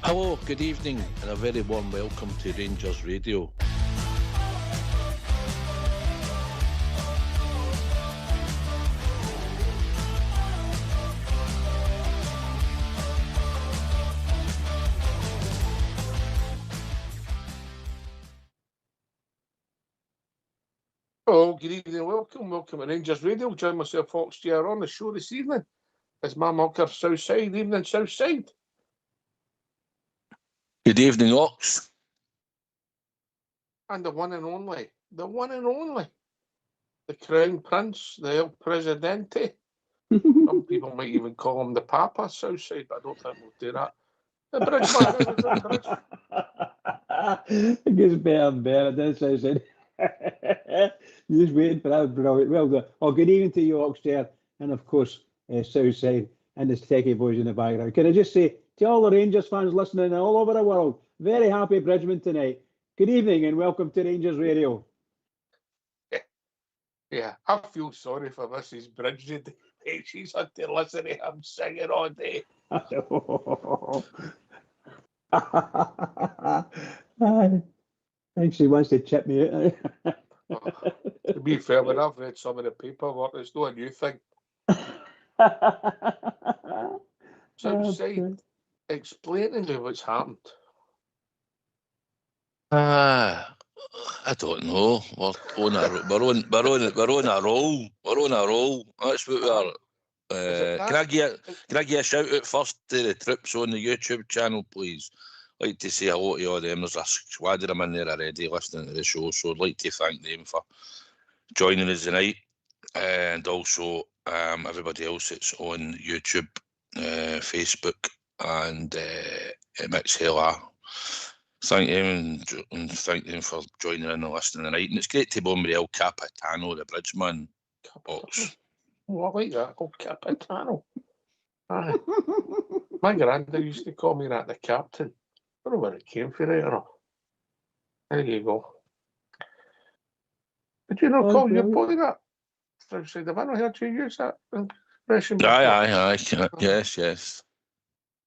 Hello, good evening, and a very warm welcome to Rangers Radio. Hello, good evening, welcome to Rangers Radio. Join myself, Fox JR, on the show this evening. It's my mucker, Southside. Evening, Southside. Good evening, Ox. And the one and only, the Crown Prince, the El Presidente. Some people might even call him the Papa, Southside, but I don't think we'll do that. The Bridgeman, It gets better and better, doesn't it, Southside? You're just waiting for that. Brilliant. Well done. Oh, good evening to you, Oxter, and of course, Southside, and his techie boys in the background. Can I just say to all the Rangers fans listening all over the world, very happy Bridgeman tonight. Good evening and welcome to Rangers Radio. Yeah, I feel sorry for Mrs. Bridget. She's had to listen to him singing all day. I think she wants to chip me out. To be fair, when I've read some of the paperwork, it's not a new thing. Southside, explain to me what's happened. I don't know. We're on a roll. We're on a roll. That's what we are. Can I give a shout out first to the troops on the YouTube channel, please? I'd like to say hello to all them. There's a squad of them in there already listening to the show, so I'd like to thank them for joining us tonight, and also everybody else that's on YouTube, Facebook, and Mixlr. Thank them and thank them for joining in and listening tonight. And it's great to be on with El Capitano, the Bridgeman. Box. Oh, I like that. Oh, Capitano. Aye. My granddad used to call me that, the captain. I don't know where it came from, right or not. There you go. Did you not call your boy that? Southside, have I not heard you use that expression before? Aye. Yes.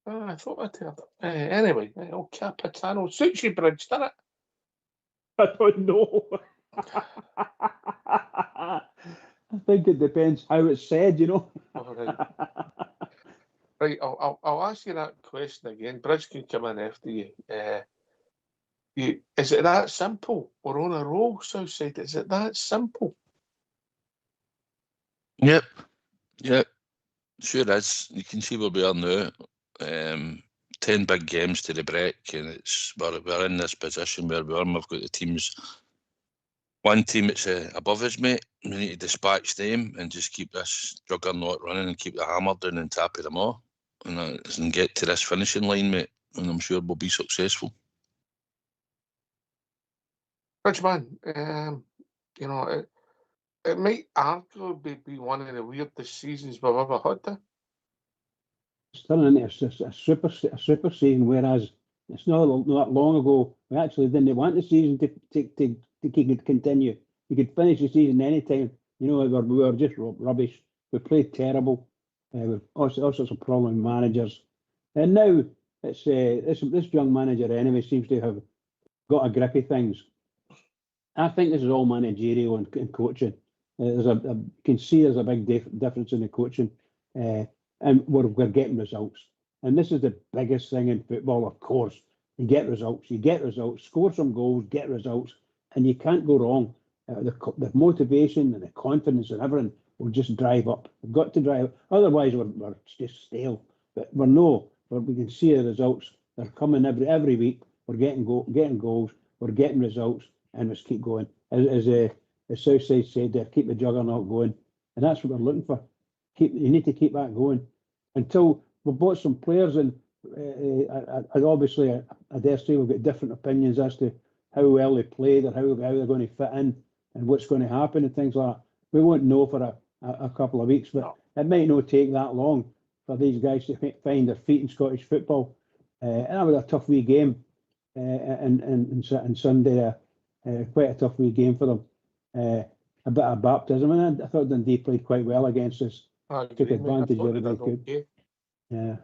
I thought I'd heard it. Anyway, El Capitano. Suits you, Bridge, doesn't it? I don't know. I think it depends how it's said, you know. All right. Right, I'll ask you that question again. Bridge can come in after you. Is it that simple? We're on a roll, Southside. Is it that simple? Yep. Sure is. You can see where we are now. 10 big games to the break, and we're in this position where we are, and we've got the teams. One team that's above us, mate. We need to dispatch them and just keep this juggernaut running and keep the hammer down and tap them all, and get to this finishing line, mate. And I'm sure we'll be successful. Bridgeman, you know, it might arguably be one of the weirdest seasons we've ever had there. It's turning into a super season, whereas it's not that long ago we actually didn't want the season to continue. You could finish the season anytime. You know, we were just rubbish. We played terrible. With all sorts of problem managers, and now it's this young manager anyway seems to have got a grip of things. I think this is all managerial and coaching. You can see there's a big difference in the coaching, and we're getting results. And this is the biggest thing in football, of course. You get results, score some goals, get results, and you can't go wrong. The motivation and the confidence and everything will just drive up. We've got to drive up. Otherwise, we're just stale. But we can see the results. They're coming every week. We're getting goals. We're getting results, and let's keep going. As Southside said, keep the juggernaut going, and that's what we're looking for. You need to keep that going until we've bought some players, and obviously, I dare say we've got different opinions as to how well they played or how they're going to fit in and what's going to happen and things like that. We won't know for a couple of weeks, but it might not take that long for these guys to find their feet in Scottish football. And that was a tough wee game, and Sunday, quite a tough wee game for them. a bit of baptism, and I thought Dundee played quite well against us. I Took agree, mate. advantage I thought of it they they done could. okay. Yeah.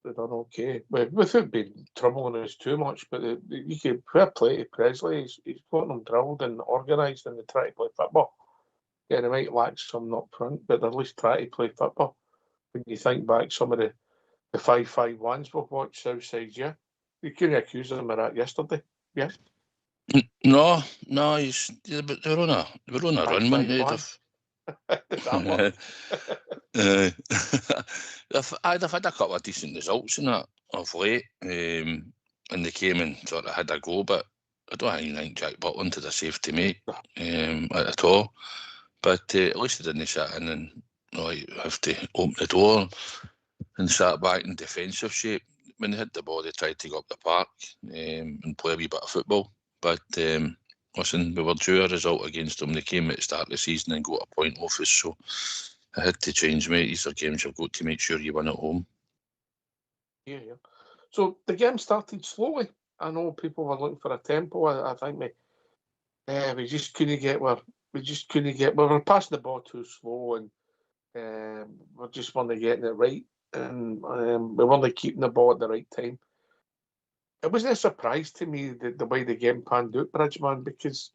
They done okay. Without being troubling us too much, but you could fair play to Presley. He's got them drilled and organised, and they try to play football. Yeah, they might lack some up front, but they at least try to play football. When you think back some of the 5-5-1s we've watched Southside, yeah, you couldn't accuse them of that yesterday. Yeah. No, they were on a run, weren't they? 5-5-1. That one. They've had a couple of decent results in that of late, and they came and sort of had a go, but I don't think Jack Butland had a safety mate at all. But at least they didn't sit in and have to open the door and sat back in defensive shape. When they had the ball, they tried to go up the park and play a wee bit of football. But listen, we were due a result against them. They came at the start of the season and got a point off us, so I had to change, mate. These are games you've got to make sure you win at home. Yeah. So the game started slowly. I know people were looking for a tempo. I think we just couldn't get where we were passing the ball too slow, and we just weren't getting it right, and we weren't keeping the ball at the right time. It wasn't a surprise to me the way the game panned out, Bridgeman, because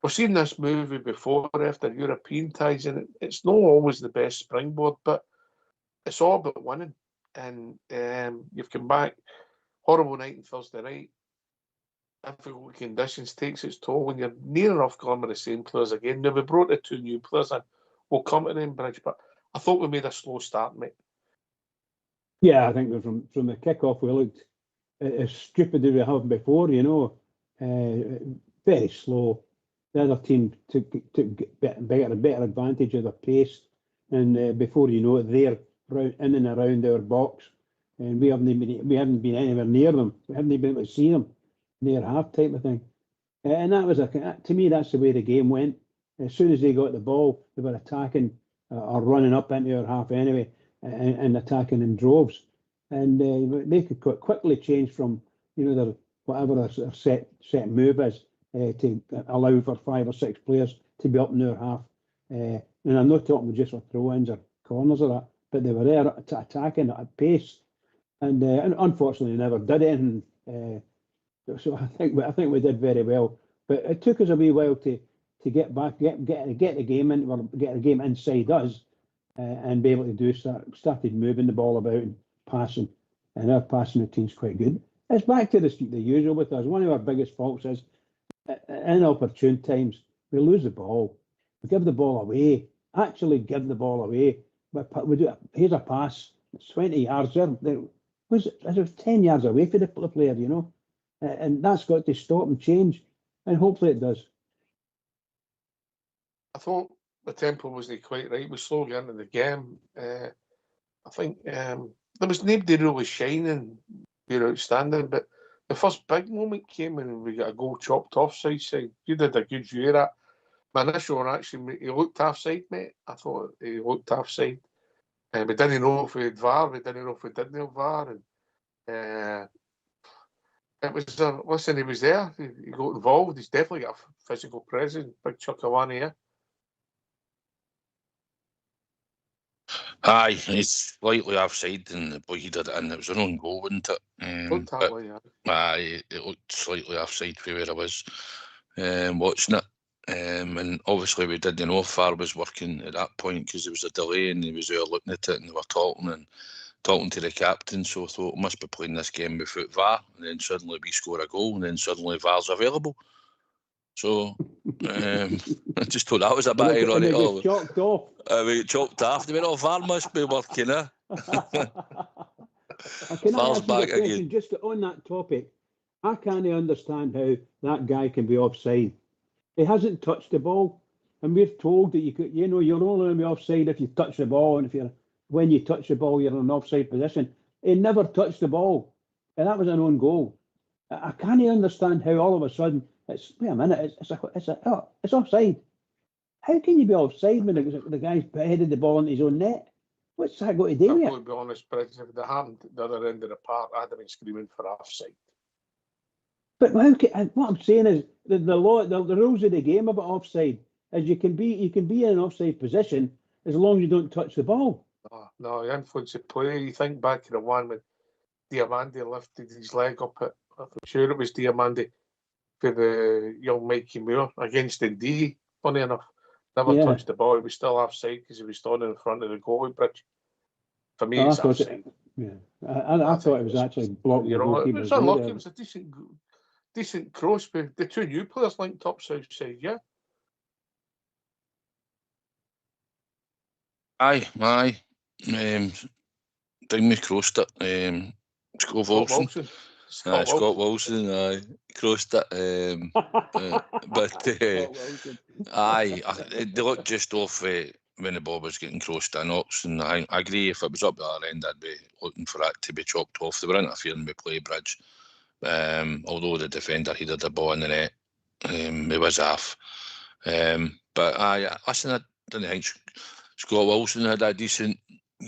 we've seen this movie before after European ties, and it's not always the best springboard, but it's all about winning. And you've come back, horrible night on Thursday night, difficult conditions, takes its toll when you're near enough going with the same players again. Now, we brought the 2 new players in. We'll come to them, Bridge, but I thought we made a slow start, mate. Yeah, I think from the kick-off we looked as stupid as we have before, very slow. The other team took better advantage of their pace, and before you know it, they're in and around our box, and we haven't been anywhere near them. We haven't been able to see them near half type of thing. And that was to me, that's the way the game went. As soon as they got the ball, they were attacking or running up into our half anyway, and attacking in droves. And they could quickly change from their whatever their set move is to allow for 5 or 6 players to be up in our half. And I'm not talking just for throw-ins or corners or that, but they were there attacking at pace. And unfortunately, they never did anything. So I think we did very well. But it took us a wee while to get back, get the game in, well, get the game inside us, and be able to started moving the ball about and passing, and our passing routine's quite good. It's back to the usual with us. One of our biggest faults is in opportune times we lose the ball, we give the ball away. Actually, give the ball away. We do. Here's a pass. It's 20 yards. There was 10 yards away for the player, and that's got to stop and change, and hopefully it does. I thought the tempo wasn't quite right. We slowly into the game. I think there was nobody really shining, outstanding, but the first big moment came when we got a goal chopped offside. You did a good view of that. My initial reaction, he looked offside, mate. I thought he looked offside. We didn't know if we had VAR, we didn't know if we didn't have VAR. And it was, listen, he was there. He got involved. He's definitely got a physical presence, big chuck of one here. Aye, he's slightly offside, and the boy he did it in. It was an own goal, wasn't it? Looked that way, yeah. Aye, it looked slightly offside from where I was watching it. And obviously we didn't know if VAR was working at that point because there was a delay and he was there looking at it and they were talking to the captain. So I thought, we must be playing this game without VAR. And then suddenly we score a goal and then suddenly VAR's available. So I just thought that was a bit ironic. And chopped off. We chopped off. They went, VAR must be working, eh? Can I VAR's ask you a back question again. just on that topic? I can't understand how that guy can be offside. He hasn't touched the ball, and we're told that you're only going to be offside if you touch the ball, and when you touch the ball, you're in an offside position. He never touched the ball, and that was an own goal. I can't understand how all of a sudden it's offside. How can you be offside when the guy's headed the ball into his own net? What's that got to do with it? I'm going to be honest, Bridge, if it happened at the other end of the park, I'd have been screaming for offside. But what I'm saying is the rules of the game about offside. is you can be in an offside position as long as you don't touch the ball. No, he influenced the play. You think back to the one when Diamandi lifted his leg up at, I'm sure it was Diamandi, for the young Mikey Moore against Dundee. Funny enough, never touched the ball. He was still offside because he was standing in front of the goalie bridge. For me, it's offside. I thought it was actually blocking the goalkeeper. It was unlucky. It was a decent cross, but the two new players linked up south side, yeah. Aye. Dingmy crossed it. Scott Wilson. Scott Wilson, aye. Crossed it. But aye, they looked just off when the ball was getting crossed in Ox, and I agree, if it was up the other end, I'd be looking for that to be chalked off. They were interfering with play bridge. Although the defender headed the ball in the net, he was off. But listen, I didn't think Scott Wilson had a decent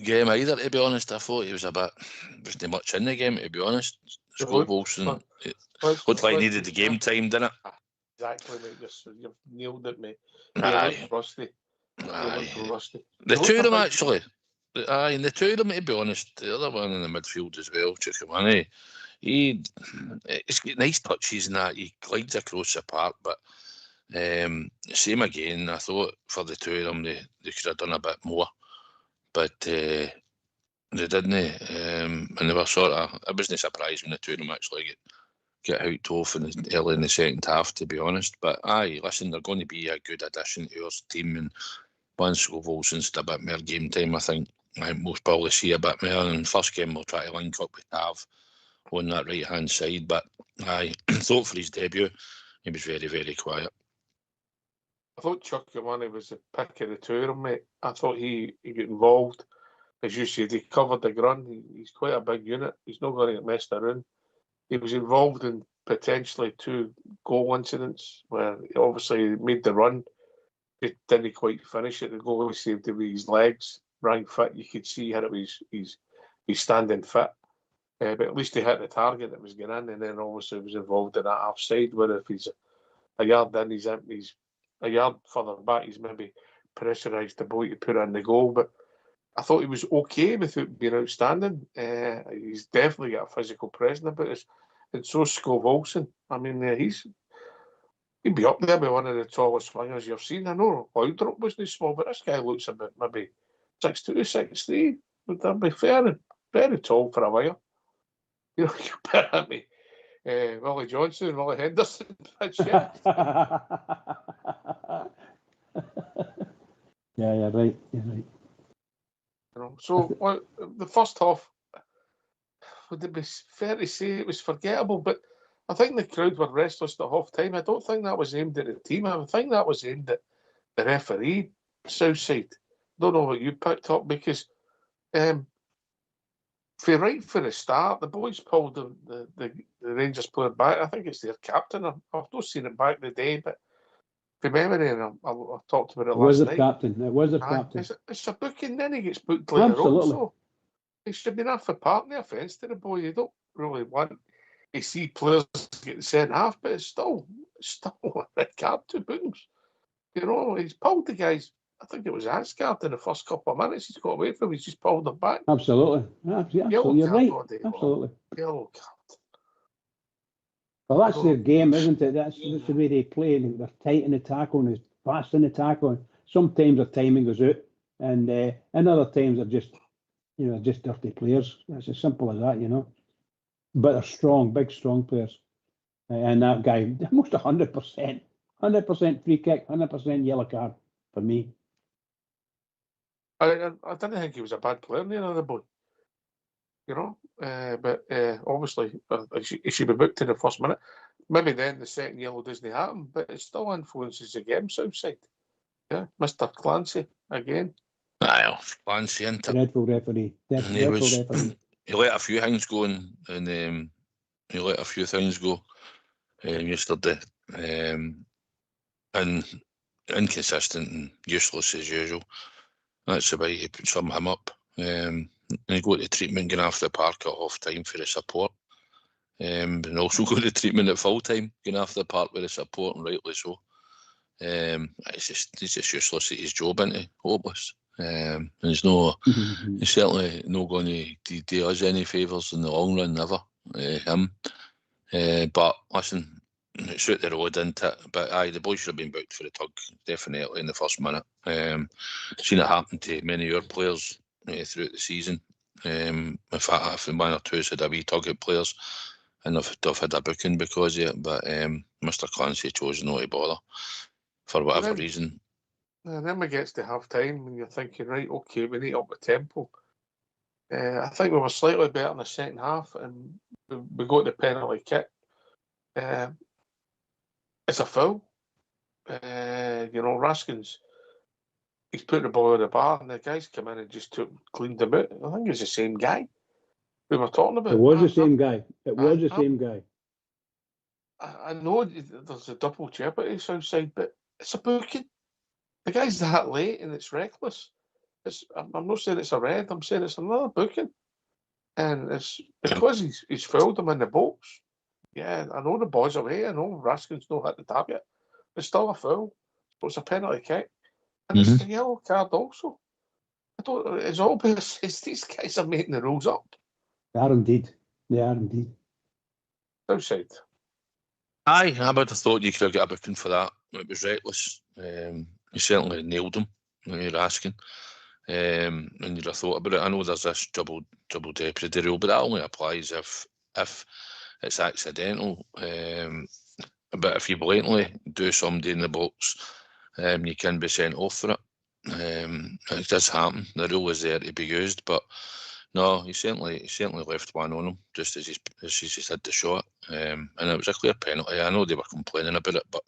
game either, to be honest. I thought he was wasn't much in the game, to be honest. Scott Wilson looked like he needed the game time, didn't it? Exactly, mate. You've nailed it, mate. He looked rusty. The two of them, actually. And the two of them, to be honest, the other one in the midfield as well, Chukwamani, he's got nice touches and that. He glides across the park, but same again. I thought for the two of them, they could have done a bit more, but they didn't. And they were I wasn't surprised when the two of them actually get out off early in the second half, to be honest. But listen, they're going to be a good addition to our team, and once Scott Wilson's a bit more game time, I think most probably see a bit more. And first game we'll try to link up with Tav on that right hand side. But I thought for his debut, he was very, very quiet. I thought Chukwamani was the pick of the two of them, mate. I thought he got involved. As you said, he covered the ground. He's quite a big unit. He's not going to get messed around. He was involved in potentially 2 goal incidents where he obviously made the run. He didn't quite finish it. The goal saved it with his legs. Rang fit. You could see how it was. He's standing fit. But at least he hit the target that was going in, and then obviously was involved in that offside where if he's a yard in, he's a yard further back, he's maybe pressurised the boy to put in the goal. But I thought he was okay without being outstanding. He's definitely got a physical presence about us. And so Scott Wilson. I mean, he'd be up there with one of the tallest swingers you've seen. I know Laudrup wasn't small, but this guy looks about maybe 6'2", 6'3". Would that be fair? And very tall for a while. You know, you put at me Willie Johnson and Willie Henderson. Yeah, you're right. You know, so the first half, would it be fair to say it was forgettable? But I think the crowd were restless at half time. I don't think that was aimed at the team. I think that was aimed at the referee, Southside. Don't know what you picked up, because right for the start, the boys pulled the Rangers player back. I think it's their captain. I've not seen it back the day, but from memory, and I've talked about it last night. It was a captain. It's a booking, then he gets booked later on. So he should be enough for partner offence to the boy. You don't really want to see players getting sent off, but it's still a red card, 2 bookings. You know, he's pulled the guys. I think it was Asgard in the first couple of minutes. He's got away from him. He's just pulled them back. Absolutely. You're right. Absolutely. Yellow card. Well, that's their game, isn't it? That's the way they play. They're tight in the tackle and they're fast in the tackle. Sometimes their timing goes out, and other times they're just dirty players. It's as simple as that, you know. But they're strong, big, strong players. And that guy, almost 100% free kick, 100% yellow card for me. I didn't think he was a bad player, the other boy. You know, but obviously he should be booked to the first minute. Maybe then the second yellow doesn't happen, but it still influences the game, Southside. Yeah, Mr. Clancy again. Clancy into dreadful referee. He let a few things go, and yesterday, and inconsistent and useless as usual. That's the way you sum him up. And he got the treatment going off the park at half time for the support, and also got the treatment at full time going off the park with the support, and rightly so. He's just useless at his job, isn't he? Hopeless. And he's certainly not going to do us any favours in the long run, never. Him. But listen, it's out the road, isn't it? But aye, the boys should have been booked for the tug, definitely in the first minute. Seen it happen to many of our players throughout the season. In fact, one or two had a wee tug at players, and they've had a booking because of it. But Mr. Clancy chose not to bother for whatever reason. And then we get to half time and you're thinking, right, okay, we need up the tempo. I think we were slightly better in the second half and we got the penalty kick. It's a foul. Raskins, he's put the ball in the bar and the guys come in and just cleaned him out. I think it's the same guy we were talking about. It was the same guy. It was the same guy. I know there's a double jeopardy outside, but it's a booking. The guy's that late and it's reckless. I'm not saying it's a red, I'm saying it's another booking. And it's because he's fouled him in the box. Yeah, I know the boy's away, I know Raskin's not hit the tap yet. It's still a foul. So it's a penalty kick. And it's a yellow card also. It's all because these guys are making the rules up. They are indeed. Outside. Aye, I would have thought you could have got a booking for that. It was reckless. You certainly nailed him when you're asking. And you'd have thought about it. I know there's this double jeopardy rule, but that only applies if it's accidental. But if you blatantly do somebody in the box, you can be sent off for it. It does happen. The rule is there to be used, but no, he certainly left one on him just as he's had the shot. And it was a clear penalty. I know they were complaining about it, but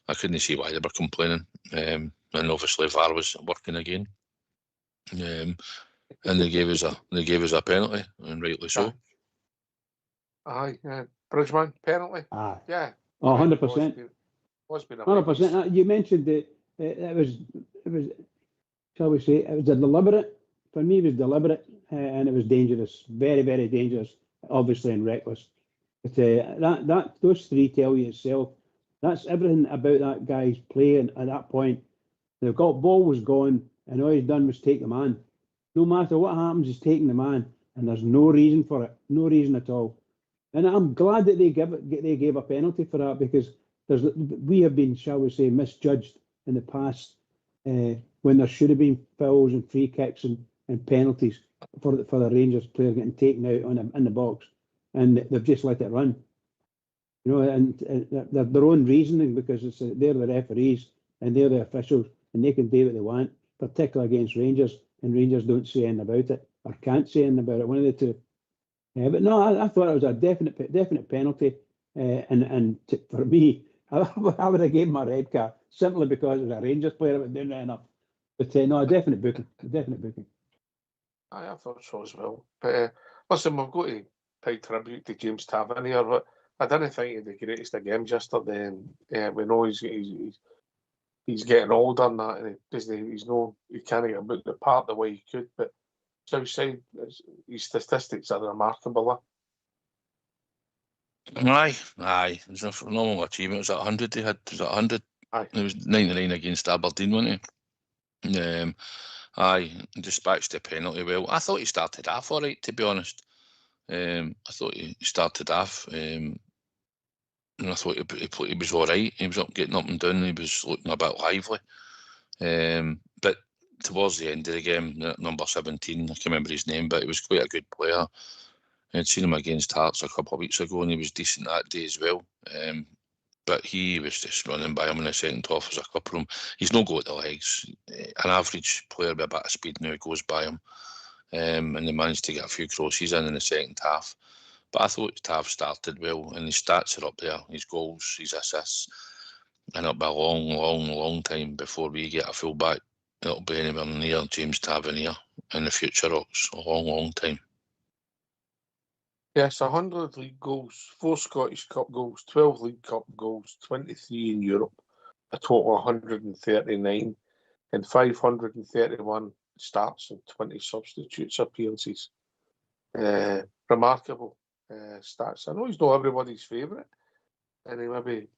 I couldn't see why they were complaining. And obviously VAR was working again. And they gave us a penalty, and rightly so. Aye, Bridgman penalty. Aye. Yeah. 100%. 100%. You mentioned that it was, shall we say, it was a deliberate. For me, it was deliberate, and it was dangerous, very, very dangerous, obviously, and reckless. But those three tell you itself. That's everything about that guy's play. And at that point, the ball was gone, and all he's done was take the man. No matter what happens, he's taking the man, and there's no reason for it, no reason at all. And I'm glad that they gave a penalty for that, because we have been, shall we say, misjudged in the past when there should have been fouls and free kicks and penalties for the Rangers player getting taken out in the box, and they've just let it run. And their own reasoning, because they're the referees and they're the officials, and they can do what they want, particularly against Rangers, and Rangers don't say anything about it or can't say anything about it. One of the two. But no, I thought it was a definite penalty, and for me, I would have given him a red card simply because it was a Rangers player that was doing that enough. But no, a definite booking. I thought so as well. But listen, we've got to pay tribute to James Tavernier, but I didn't think he had the greatest of games yesterday. And we know he's getting older and that, and he can't get about the part the way he could. But Southside, his statistics are remarkable. Aye. It was a phenomenal achievement. Was it 100 he had? Was it 100? Aye. It was 99 against Aberdeen, wasn't he? Aye, dispatched the penalty well. I thought he started off all right, to be honest. I thought he started off, and I thought he was all right. He was getting up and down. He was looking a bit lively. But towards the end of the game, number 17, I can't remember his name, but he was quite a good player. I'd seen him against Hearts a couple of weeks ago, and he was decent that day as well. But he was just running by him in the second half as a couple of them. He's no got the legs. An average player with a bit of speed now goes by him. And they managed to get a few crosses in the second half. But I thought Tav started well, and his stats are up there. His goals, his assists. And it'll be a long time before we get a full back. It'll be anywhere near James Tavernier in the future. It's a long time. Yes, 100 league goals, 4 Scottish Cup goals, 12 League Cup goals, 23 in Europe, a total of 139, and 531 starts and 20 substitutes appearances. Remarkable stats. I know he's not everybody's favourite, and he maybe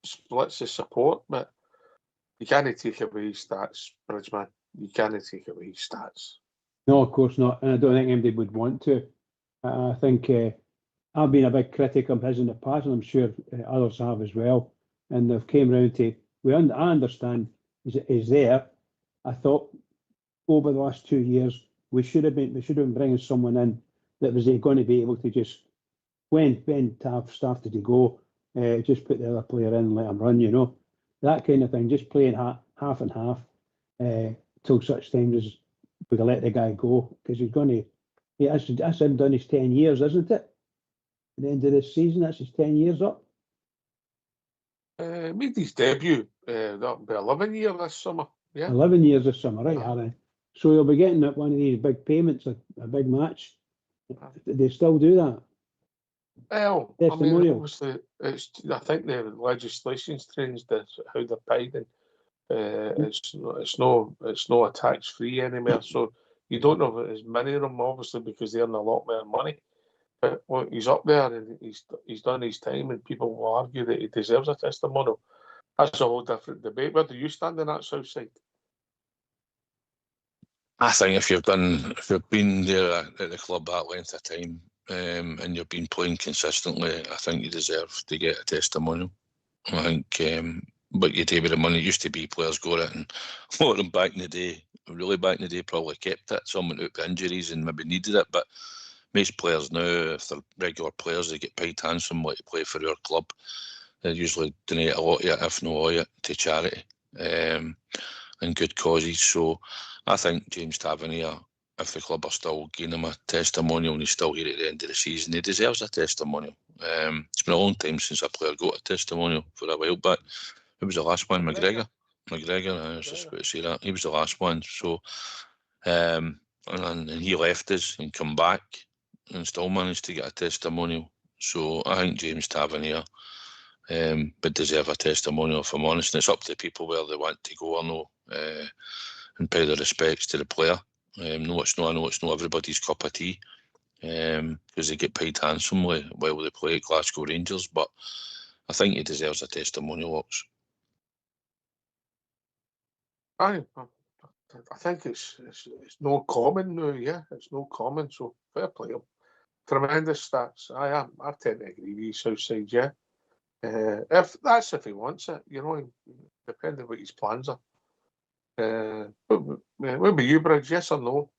splits his support, but You can't take away his stats, Bridgman. You can't take away his stats. No, of course not, and I don't think anybody would want to. I think I've been a big critic of his in the past, and I'm sure others have as well. And they've came round to, I understand he's there. I thought over the last 2 years we should have been bringing someone in that was going to be able to just, when Tav started to go, just put the other player in and let him run, you know, that kind of thing. Just playing half and half till such times as we can let the guy go, because he's going to. That's him done his 10 years, isn't it? At the end of this season, that's his 10 years up. Made his debut. That'll be 11 years this summer. Yeah, 11 years this summer, right, Aaron? So he'll be getting one of these big payments, a big match. They still do that. Well, I mean, obviously, I think the legislation's changed how they're paid, and it's no a tax-free anymore. So you don't know if there's many of them, obviously, because they earn a lot more money. But well, he's up there and he's done his time, and people will argue that he deserves a testimonial. That's a whole different debate. Where do you stand on that, Southside? I think if you've been there at the club that length of time, and you've been playing consistently, I think you deserve to get a testimonial. I think what you do with the money, it used to be players got it, and a lot of them back in the day, probably kept it. Some went out with injuries and maybe needed it, but most players now, if they're regular players, they get paid handsomely to play for our club. They usually donate a lot of it, if not all of it, to charity and good causes. So I think James Tavernier, if the club are still giving him a testimonial and he's still here at the end of the season, he deserves a testimonial. It's been a long time since a player got a testimonial for a while back. Who was the last one? McGregor, I was just about to say that. He was the last one. So, and he left us and come back and still managed to get a testimonial. So I think James Tavernier would deserve a testimonial, if I'm honest. And it's up to people where they want to go or no, and pay their respects to the player. I know it's not everybody's cup of tea, because they get paid handsomely while they play at Glasgow Rangers, but I think he deserves a testimonial, Ox. I think it's no common now, yeah. It's no common, so fair play. Tremendous stats. I tend to agree with you, Southside, yeah. If he wants it, you know, depending what his plans are. What about you, Bridge? Yes or no?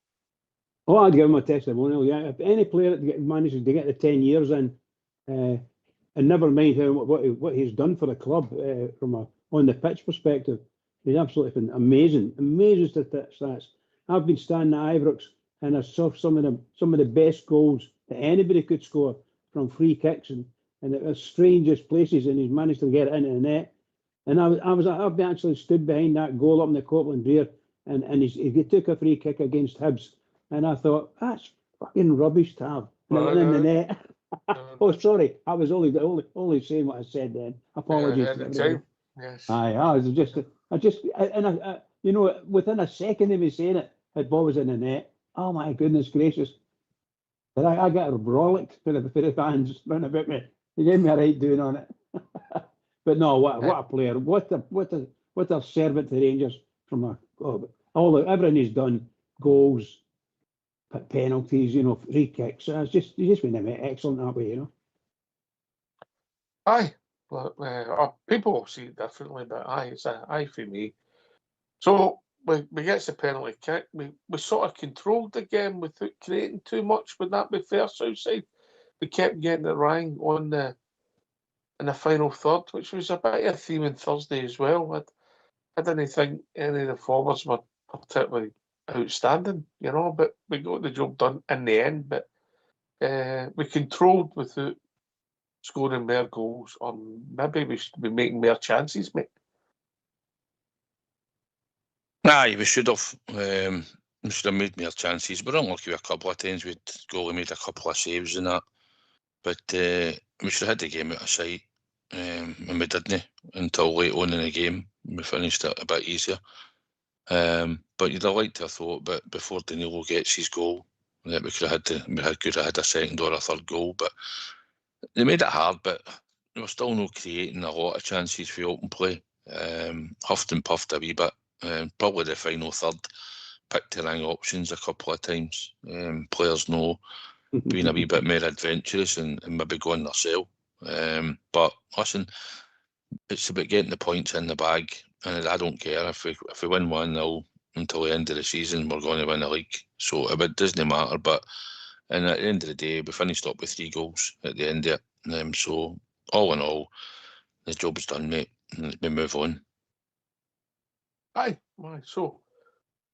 Oh, I'd give him a testimonial, yeah. If any player manages to get the 10 years in, and never mind what he's done for the club from on the pitch perspective, he's absolutely been amazing stats. I've been standing at Ibrox and I saw some of the best goals that anybody could score from free kicks and at the strangest places, and he's managed to get it into the net. And I've actually stood behind that goal up in the Copland Rear, and he took a free kick against Hibs, and I thought, that's fucking rubbish to have. And it went in the net. Oh, sorry, I was only saying what I said then. Apologies. Yes. You know, within a second of me saying it, the ball was in the net. Oh my goodness gracious! But I got rollicked for the fans round about me. They gave me a right doing on it. But no, what a player! What a servant to the Rangers from everything he's done, goals, penalties, you know, free kicks. He's just been excellent that way, you know. Aye, well, people will see it differently, but it's an aye for me. So we get the penalty kick. We sort of controlled the game without creating too much. Would that be fair, Southside? We kept getting it wrong in the final third, which was a bit of a theme on Thursday as well. I didn't think any of the forwards were particularly outstanding, you know, but we got the job done in the end. But we controlled without scoring more goals, or maybe we should be making more chances, mate. Aye, we should have. We should have made more chances. We're unlucky with a couple of times. Goalie made a couple of saves and that, but we should have had the game out of sight, and we didn't until late on in the game. We finished it a bit easier. But you'd have liked to have thought, but before Danilo gets his goal, that we could have had a second or a third goal. But they made it hard, but we were still not creating a lot of chances for open play. huffed and puffed a wee bit. Probably the final third, picked the wrong options a couple of times. Players know being a wee bit more adventurous and maybe going themselves. But listen, it's about getting the points in the bag, and I don't care if we win 1-0 until the end of the season, we're going to win the league. So it doesn't matter. But and at the end of the day, we finished up with 3 goals at the end of it. So all in all, the job's done, mate. And we move on. Aye, so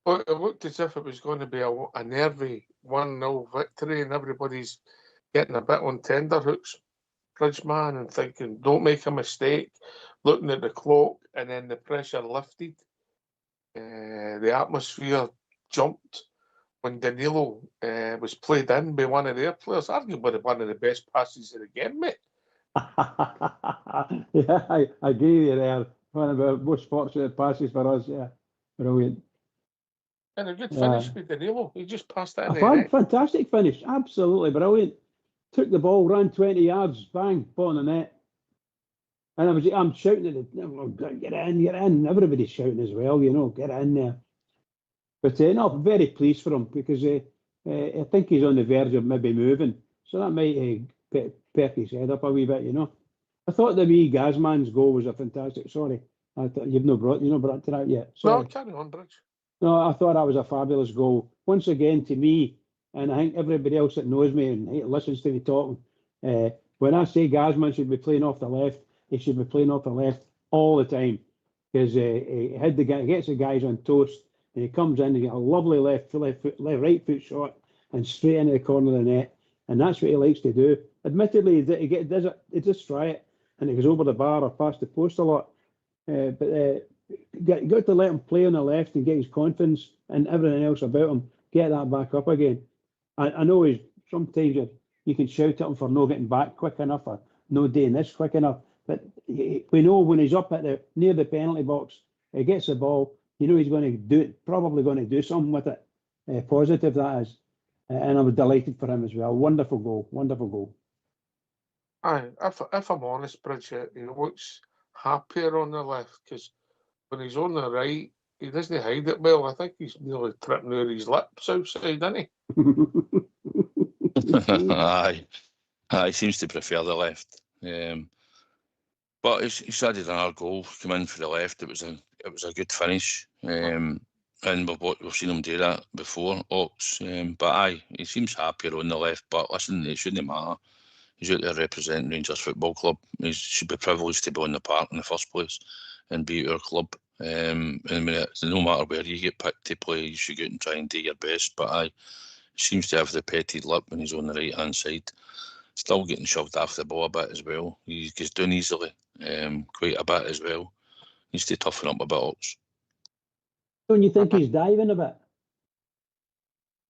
well, it looked as if it was going to be a nervy 1-0 victory, and everybody's getting a bit on tenterhooks, Bridgeman, and thinking, don't make a mistake, looking at the clock, and then the pressure lifted. The atmosphere jumped when Danilo was played in by one of their players, arguably one of the best passes of the game, mate. Yeah, I agree with you there. One of the most fortunate passes for us, yeah. Brilliant. And a good finish with Danilo. He just passed that in A the net. fantastic finish. Absolutely brilliant. Took the ball, ran 20 yards, bang, ball in the net. And I'm shouting at it, get in. Everybody's shouting as well, get in there. But no, I'm very pleased for him because I think he's on the verge of maybe moving. So that might perk his head up a wee bit, I thought the wee Gazman's goal was a fantastic. Sorry, I thought you've not brought to that yet. Sorry. No, carry on, Bridge. No, I thought that was a fabulous goal. Once again, to me, and I think everybody else that knows me and listens to me talking, when I say Gazman should be playing off the left, he should be playing off the left all the time because he gets the guys on toast and he comes in and gets a lovely right foot shot and straight into the corner of the net, and that's what he likes to do. Admittedly, he just try it and it goes over the bar or past the post a lot, but you got to let him play on the left and get his confidence and everything else about him, get that back up again. I know sometimes you can shout at him for not getting back quick enough or no doing this quick enough, but we know when he's up at near the penalty box, he gets the ball, he's going to probably going to do something with it, positive that is, and I was delighted for him as well. Wonderful goal. Aye, if I'm honest, Bridge, he looks happier on the left because when he's on the right, he doesn't hide it well. I think he's nearly tripping out his lips outside, isn't he? Aye, he seems to prefer the left. But he's added another goal, come in for the left. It was a good finish, and we've seen him do that before, Ox. But aye, he seems happier on the left. But listen, it shouldn't matter. He's out there representing Rangers Football Club. He should be privileged to be on the park in the first place and be at our club. And no matter where you get picked to play, you should go out and try and do your best. But aye, he seems to have the petted lip when he's on the right hand side. Still getting shoved off the ball a bit as well. He gets down easily, quite a bit as well. Needs to toughen up a bit. Don't you think he's diving a bit?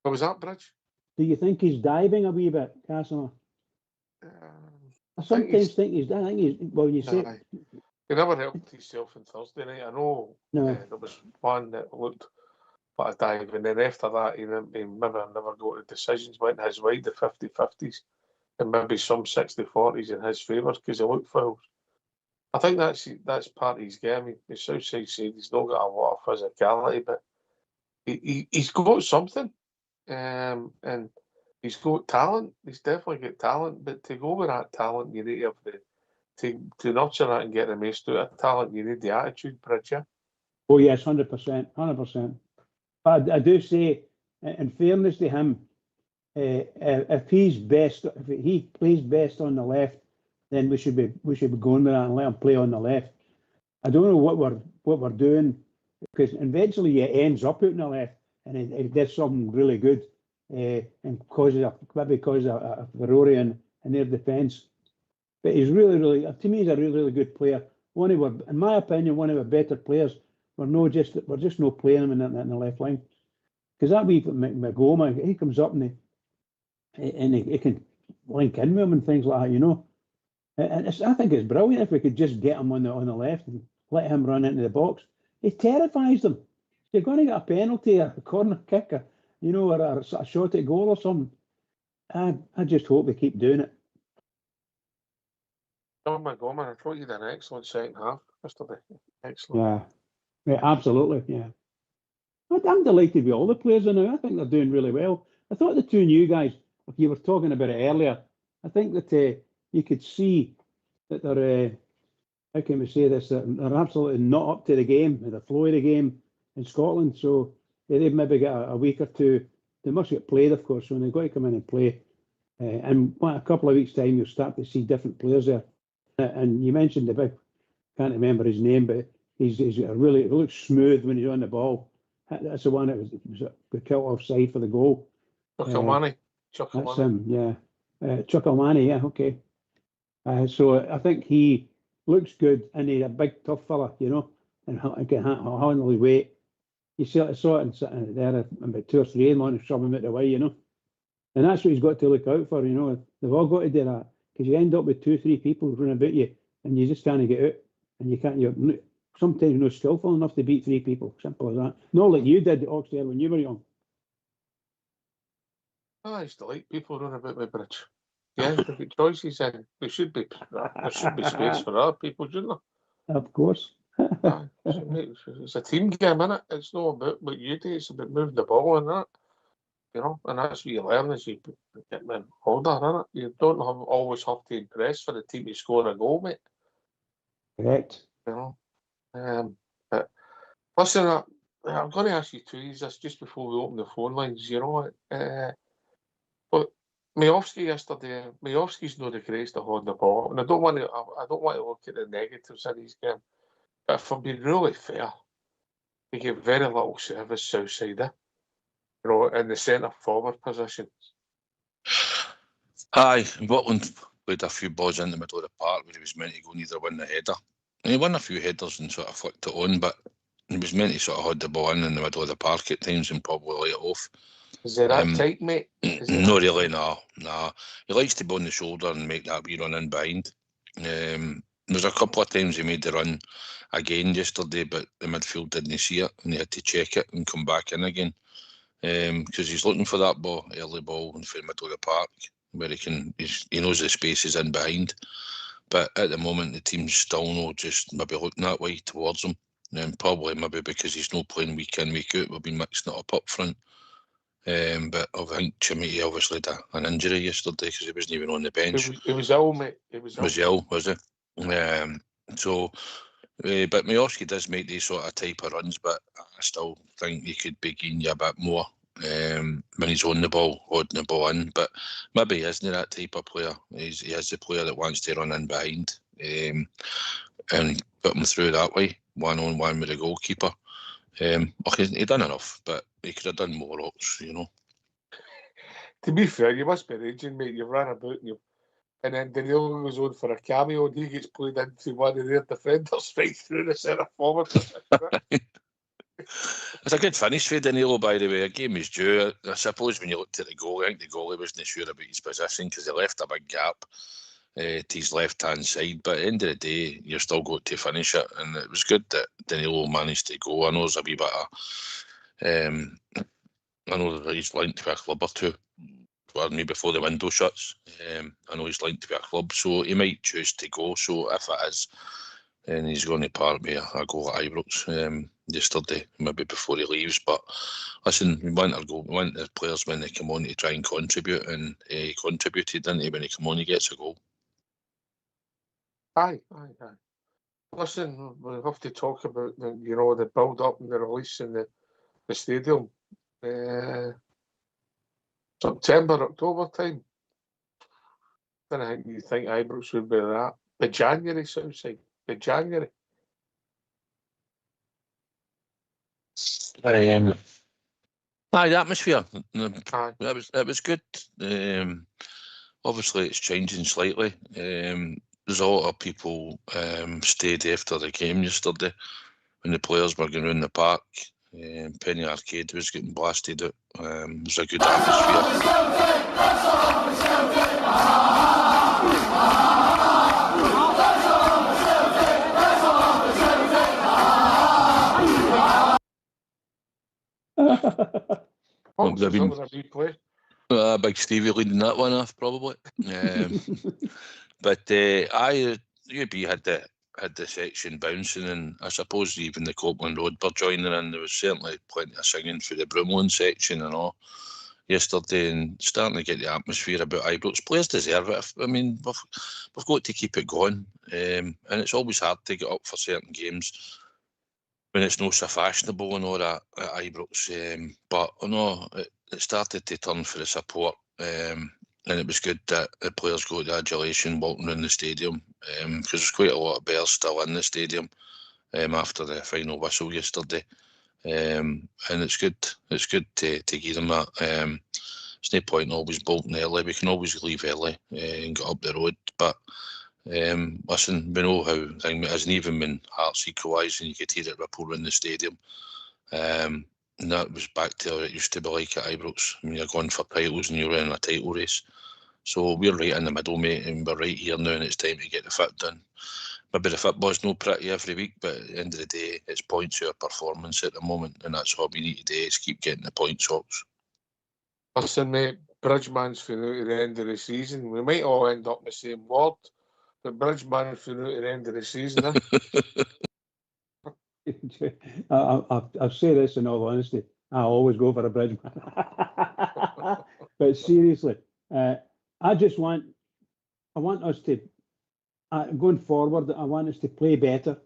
What was that, Bridge? Do you think he's diving a wee bit, Casimir? I sometimes think he's. Well, you say. He never helped himself on Thursday night. I know there was one that looked like a dive, and then after that, he never got the decisions went his way, the 50-50s, and maybe some 60-40s in his favour because he looked fouls. I think that's part of his game. The Southside said he's not got a lot of physicality, but he's got something, and he's got talent. He's definitely got talent, but to go with that talent, you need to have to nurture that and get the most out of talent. You need the attitude, Bridge. Oh yes, 100%. But I do say, in fairness to him, if he plays best on the left, then we should be going with that and let him play on the left. I don't know what we're doing because eventually he ends up out on the left and he does something really good and causes a furore in their defence. But he's really, to me, he's a really good player. In my opinion, one of the better players. We're just not playing him in the left line because that wee McGoma, he comes up and he can link in with him and things like that, And I think it's brilliant if we could just get him on the left and let him run into the box. He terrifies them. You're going to get a penalty, a corner kick, or a shot at goal or something. I just hope they keep doing it. Oh my God, man! I thought you did an excellent second half. yesterday. Excellent. Yeah, absolutely. Yeah, I'm delighted with all the players now. I think they're doing really well. I thought the two new guys, if you were talking about it earlier, I think that you could see that they're, how can we say this, that they're absolutely not up to the game, the flow of the game in Scotland. So they've maybe got a week or two. They must get played, of course, so they've got to come in and play. And a couple of weeks' time, you'll start to see different players there. And you mentioned the big, can't remember his name, but he's really, it looks smooth when he's on the ball. That's the one that was kilt offside for the goal. Chuckalmany. That's him, yeah. Chuckalmany, yeah, okay. So I think he looks good, and he's a big, tough fella, you know, and he can handle his weight. You saw it sitting there about 2 or 3 and want to shove him out the way, you know. And that's what he's got to look out for, you know. They've all got to do that, because you end up with 2 or 3 people running about you, and you just can't get out, and you can't. You're sometimes not skillful enough to beat 3 people. Simple as that. Not like you did, Oxford, when you were young. I used to like people running about my bridge. Yeah, they've got choices, and there should be space for other people, shouldn't there? Of course. It's a team game, isn't it? It's not about what you do, it's about moving the ball and that. You know, and that's what you learn as you get older, isn't it? You don't always have to impress for the team to score a goal, mate. Correct. You know, but listen, I'm going to ask you two this just before we open the phone lines. You know, but Majowski yesterday, Majowski's not the greatest to hold the ball, and I don't want to look at the negatives in his game. But if I'm being really fair, he gave very little service Southside, you know, in the centre forward position. Aye, Butland played a few balls in the middle of the park where he was meant to go and either win the header. And he won a few headers and sort of flicked it on, but he was meant to sort of hold the ball in the middle of the park at times and probably lay it off. Is it that tight, mate? Not really, nah. He likes to be on the shoulder and make that wee run in behind. There's a couple of times he made the run again yesterday, but the midfield didn't see it and he had to check it and come back in again. Because he's looking for that early ball in the middle of the park where he knows the space is in behind. But at the moment, the team's still not just maybe looking that way towards him. And probably maybe because he's not playing week in, week out, we'll be mixing it up front. But I think Chimity obviously had an injury yesterday because he wasn't even on the bench. It was ill, mate. It was ill, was he? But Majowski does make these sort of type of runs, but I still think he could be giving you a bit more when he's on the ball, holding the ball in. But maybe he isn't that type of player. He is the player that wants to run in behind and put him through that way, 1-on-1 with the goalkeeper. He done enough, but he could have done more, you know. To be fair, you must be raging, mate. You've ran about and then Danilo goes on for a cameo and he gets played into one of their defenders right through the centre forward. It's a good finish for Danilo, by the way. I gave him his due. I suppose when you looked at the goal, I think the goalie wasn't sure about his position because he left a big gap to his left-hand side. But at the end of the day, you're still got to finish it. And it was good that Danilo managed to go. I know there's a wee bit of... I know that he's linked to a club or two. Me before the window shuts. I know he's linked to a club, so he might choose to go. So if it is, then he's going to part me a goal at Ibrox yesterday, maybe before he leaves. But listen, we want the players when they come on to try and contribute, and he contributed, didn't he? When he come on, he gets a goal. Aye. Listen, we have to talk about the build up and the release in the stadium. September, October time. Then you think Ibrox would be that. By January, Southside. By January. Aye, the atmosphere. It was good. Obviously, it's changing slightly. There's a lot of people stayed after the game yesterday when the players were going around the park. Penny Arcade was getting blasted out. It was a good atmosphere. Big Stevie leading that one off, probably. But UB had had the section bouncing, and I suppose even the Copeland Road were joining in. There was certainly plenty of singing for the Broomloan section and all yesterday, and starting to get the atmosphere about Ibrox. Players deserve it. I mean, we've got to keep it going, and it's always hard to get up for certain games when it's not so fashionable and all that at Ibrox. But no, it started to turn for the support, and it was good that the players got the adulation walking around the stadium, because there's quite a lot of bears still in the stadium after the final whistle yesterday. And it's good to give them that. There's no point in always bolting early. We can always leave early and get up the road. But listen, we know how thing isn't, even when Hearts equalised and you could hear it ripple around the stadium. And that was back to how it used to be like at Ibrox. I mean, you're going for titles and you're in a title race. So we're right in the middle, mate, and we're right here now, and it's time to get the fit done. Maybe the football's no pretty every week, but at the end of the day, it's points to our performance at the moment, and that's all we need to do is keep getting the points, Hawks. Listen, mate, Bridgeman's for out at the end of the season. We might all end up in the same ward, but Bridgeman's for out at the end of the season. I'll say this in all honesty. I always go for a Bridgeman. But seriously, I want us to, going forward, I want us to play better.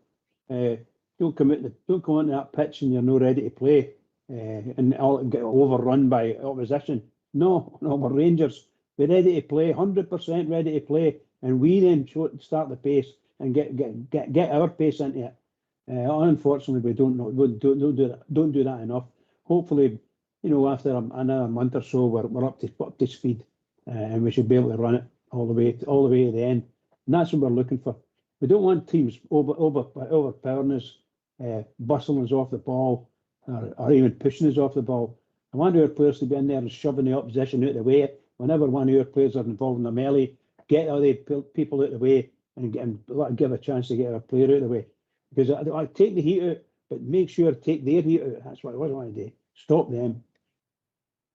Don't come onto that pitch and you're not ready to play and get overrun by opposition. No, we're Rangers. We're ready to play, 100% ready to play, and we then start the pace and get our pace into it. Unfortunately, we don't do that enough. Hopefully, after another month or so, we're up to speed, and we should be able to run it all the way to the end. And that's what we're looking for. We don't want teams overpowering us, bustling us off the ball, or even pushing us off the ball. I want our players to be in there and shoving the opposition out of the way. Whenever one of your players are involved in a melee, get all the people out of the way and give a chance to get our player out of the way. Because I take the heat out, but make sure to take their heat out. That's what I want to do. Stop them.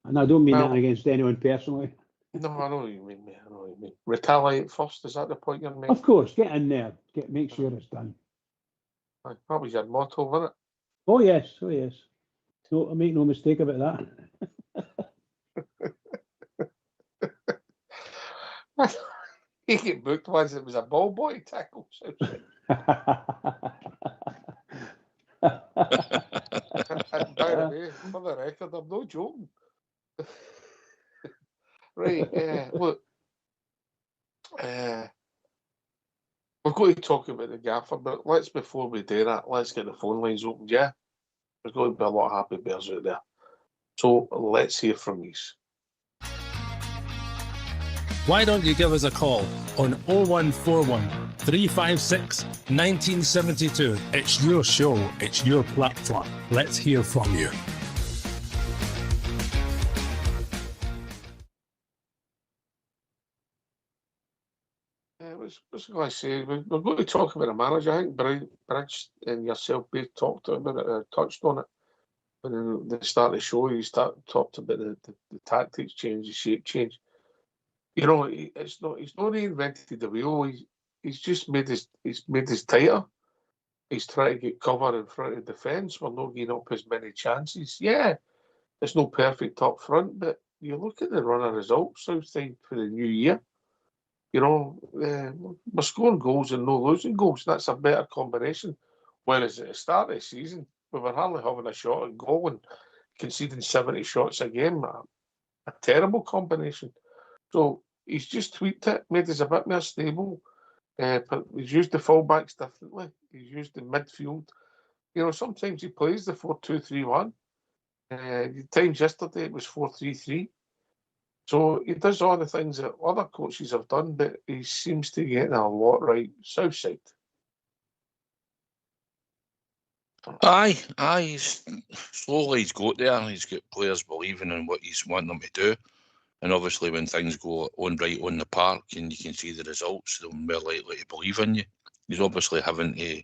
And I don't mean that against anyone personally. No, I know what you mean, mate. I know what you mean. Retaliate first, is that the point you're making? Of course, get in there. Make sure it's done. That was your motto, wasn't it? Oh, yes. No, make no mistake about that. He get booked once it was a ball boy tackle. And by the way, for the record, I'm not joking. Right, look, we've got to talk about the gaffer, but before we do that, let's get the phone lines open. Yeah, there's going to be a lot of happy bears out there. So let's hear from you. Why don't you give us a call on 0141 356 1972? It's your show, it's your platform. Let's hear from you. What's going to say? We're going to talk about a manager. I think Bridge and yourself both talked about it, touched on it. When they start the show, you talked about the tactics change, the shape change. He's not reinvented the wheel. He's just made us tighter. He's trying to get cover in front of defence. We're not getting up as many chances. Yeah, it's not perfect up front, but you look at the run of results outside for the new year. We're scoring goals and no losing goals. That's a better combination. Whereas at the start of the season, we were hardly having a shot at goal and conceding 70 shots a game. A terrible combination. So he's just tweaked it, made us a bit more stable. But he's used the fullbacks differently. He's used the midfield. Sometimes he plays the 4-2-3-1. Times yesterday it was 4-3-3. So he does all the things that other coaches have done, but he seems to get a lot right. Southside. Aye. Slowly he's got there. He's got players believing in what he's wanting them to do. And obviously when things go on right on the park and you can see the results, they're more likely to believe in you. He's obviously having to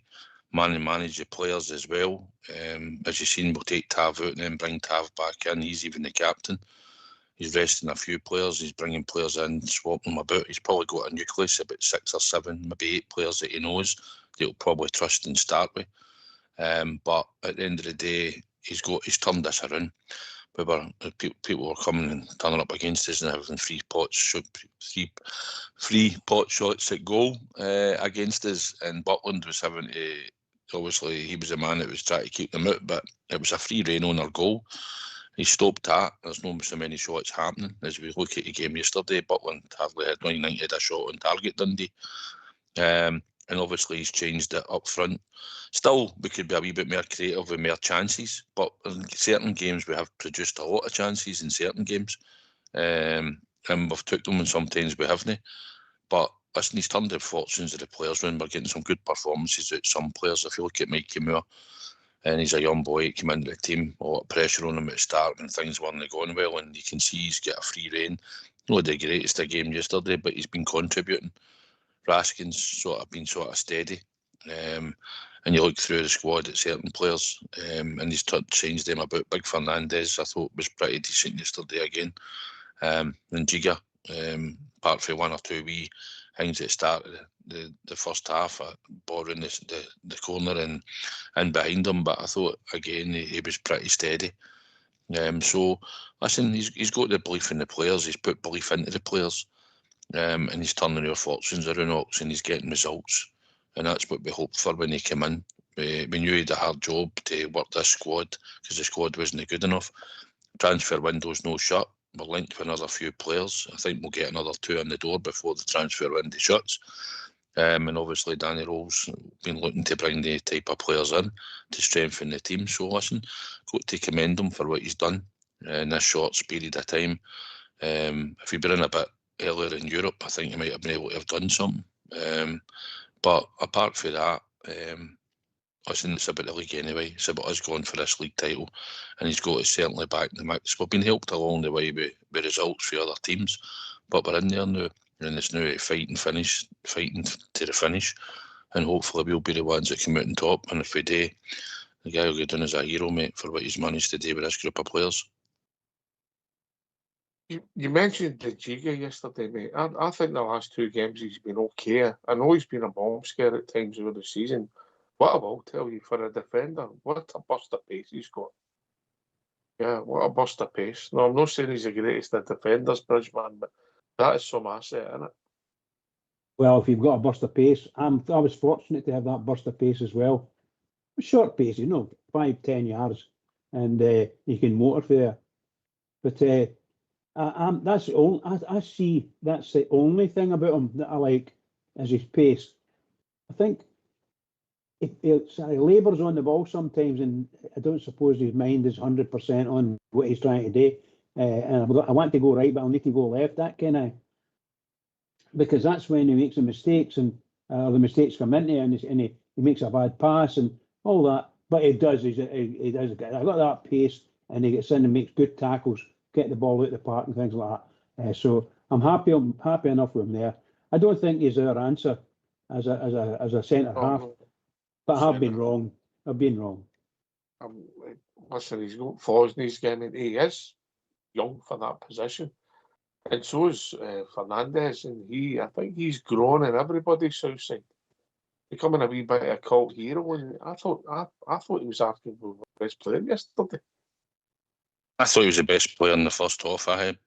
manage the players as well. As you've seen, we'll take Tav out and then bring Tav back in. He's even the captain. He's resting a few players. He's bringing players in, swapping them about. He's probably got a nucleus, about 6 or 7, maybe 8 players that he knows they'll probably trust and start with. But at the end of the day, he's turned this around. People were coming and turning up against us and having three pot shots at goal against us, and Butland was having to, obviously he was the man that was trying to keep them out, but it was a free rein on our goal. He stopped that. There's not so many shots happening. As we look at the game yesterday, Butland hardly had 99 had a shot on target, Dundee. And obviously he's changed it up front. Still, we could be a wee bit more creative with more chances, but in certain games we have produced a lot of chances in certain games, and we've took them and sometimes we haven't. But listen, he's turned the fortunes of the players around. We're getting some good performances out some players. If you look at Mikey Moore, and he's a young boy, he came into the team, a lot of pressure on him at the start when things weren't going well, and you can see he's got a free rein. Not the greatest of game yesterday, but he's been contributing. Raskin's been steady, and you look through the squad at certain players, and he's changed them about. Big Fernandez, I thought, was pretty decent yesterday again, and Giga, apart from one or two wee things at the start of the first half, boring the corner and behind him, but I thought again he was pretty steady. So listen, he's got the belief in the players. He's put belief into the players. And he's turning our fortunes around, Ox, and he's getting results, and that's what we hoped for when he came in. We knew he had a hard job to work this squad because the squad wasn't good enough. Transfer window's no shut. We're linked with another few players. I think we'll get another 2 in the door before the transfer window shuts. And obviously Danny Rowe's been looking to bring the type of players in to strengthen the team. So listen, got to commend him for what he's done in this short period of time. If he'd been in a bit earlier in Europe, I think he might have been able to have done something. But apart from that, listen, it's about the league anyway. It's about us going for this league title, and he's got to certainly back in the mix. We've been helped along the way with results for other teams, but we're in there now, and it's now fighting to the finish, and hopefully we'll be the ones that come out on top. And if we do, the guy will go down as a hero, mate, for what he's managed to do with this group of players. You mentioned the Giga yesterday, mate. I think the last 2 games he's been okay. I know he's been a bomb scare at times over the season. What I will tell you, for a defender, what a burst of pace he's got. Yeah, what a burst of pace. No, I'm not saying he's the greatest of defenders, Bridgman, but that is some asset, isn't it? Well, if you've got a burst of pace, I was fortunate to have that burst of pace as well. Short pace, 5-10 yards, and you can motor there. But that's the only, I see that's the only thing about him that I like is his pace. I think he labours on the ball sometimes, and I don't suppose his mind is 100% on what he's trying to do. And I want to go right, but I'll need to go left. That kind of, because that's when he makes the mistakes, and the mistakes come into, and he makes a bad pass and all that. But he does. He does. I got that pace, and he gets in and makes good tackles, get the ball out of the park and things like that. So I'm happy enough with him there. I don't think he's our answer as a centre half, but I have been wrong. I've been wrong. Listen, he's got flaws, and he's getting. He is young for that position, and so is Fernandez, and I think he's grown in everybody's south side, becoming a wee bit of a cult hero. And I thought he was asking for the best player yesterday. I thought he was the best player in the first half. I had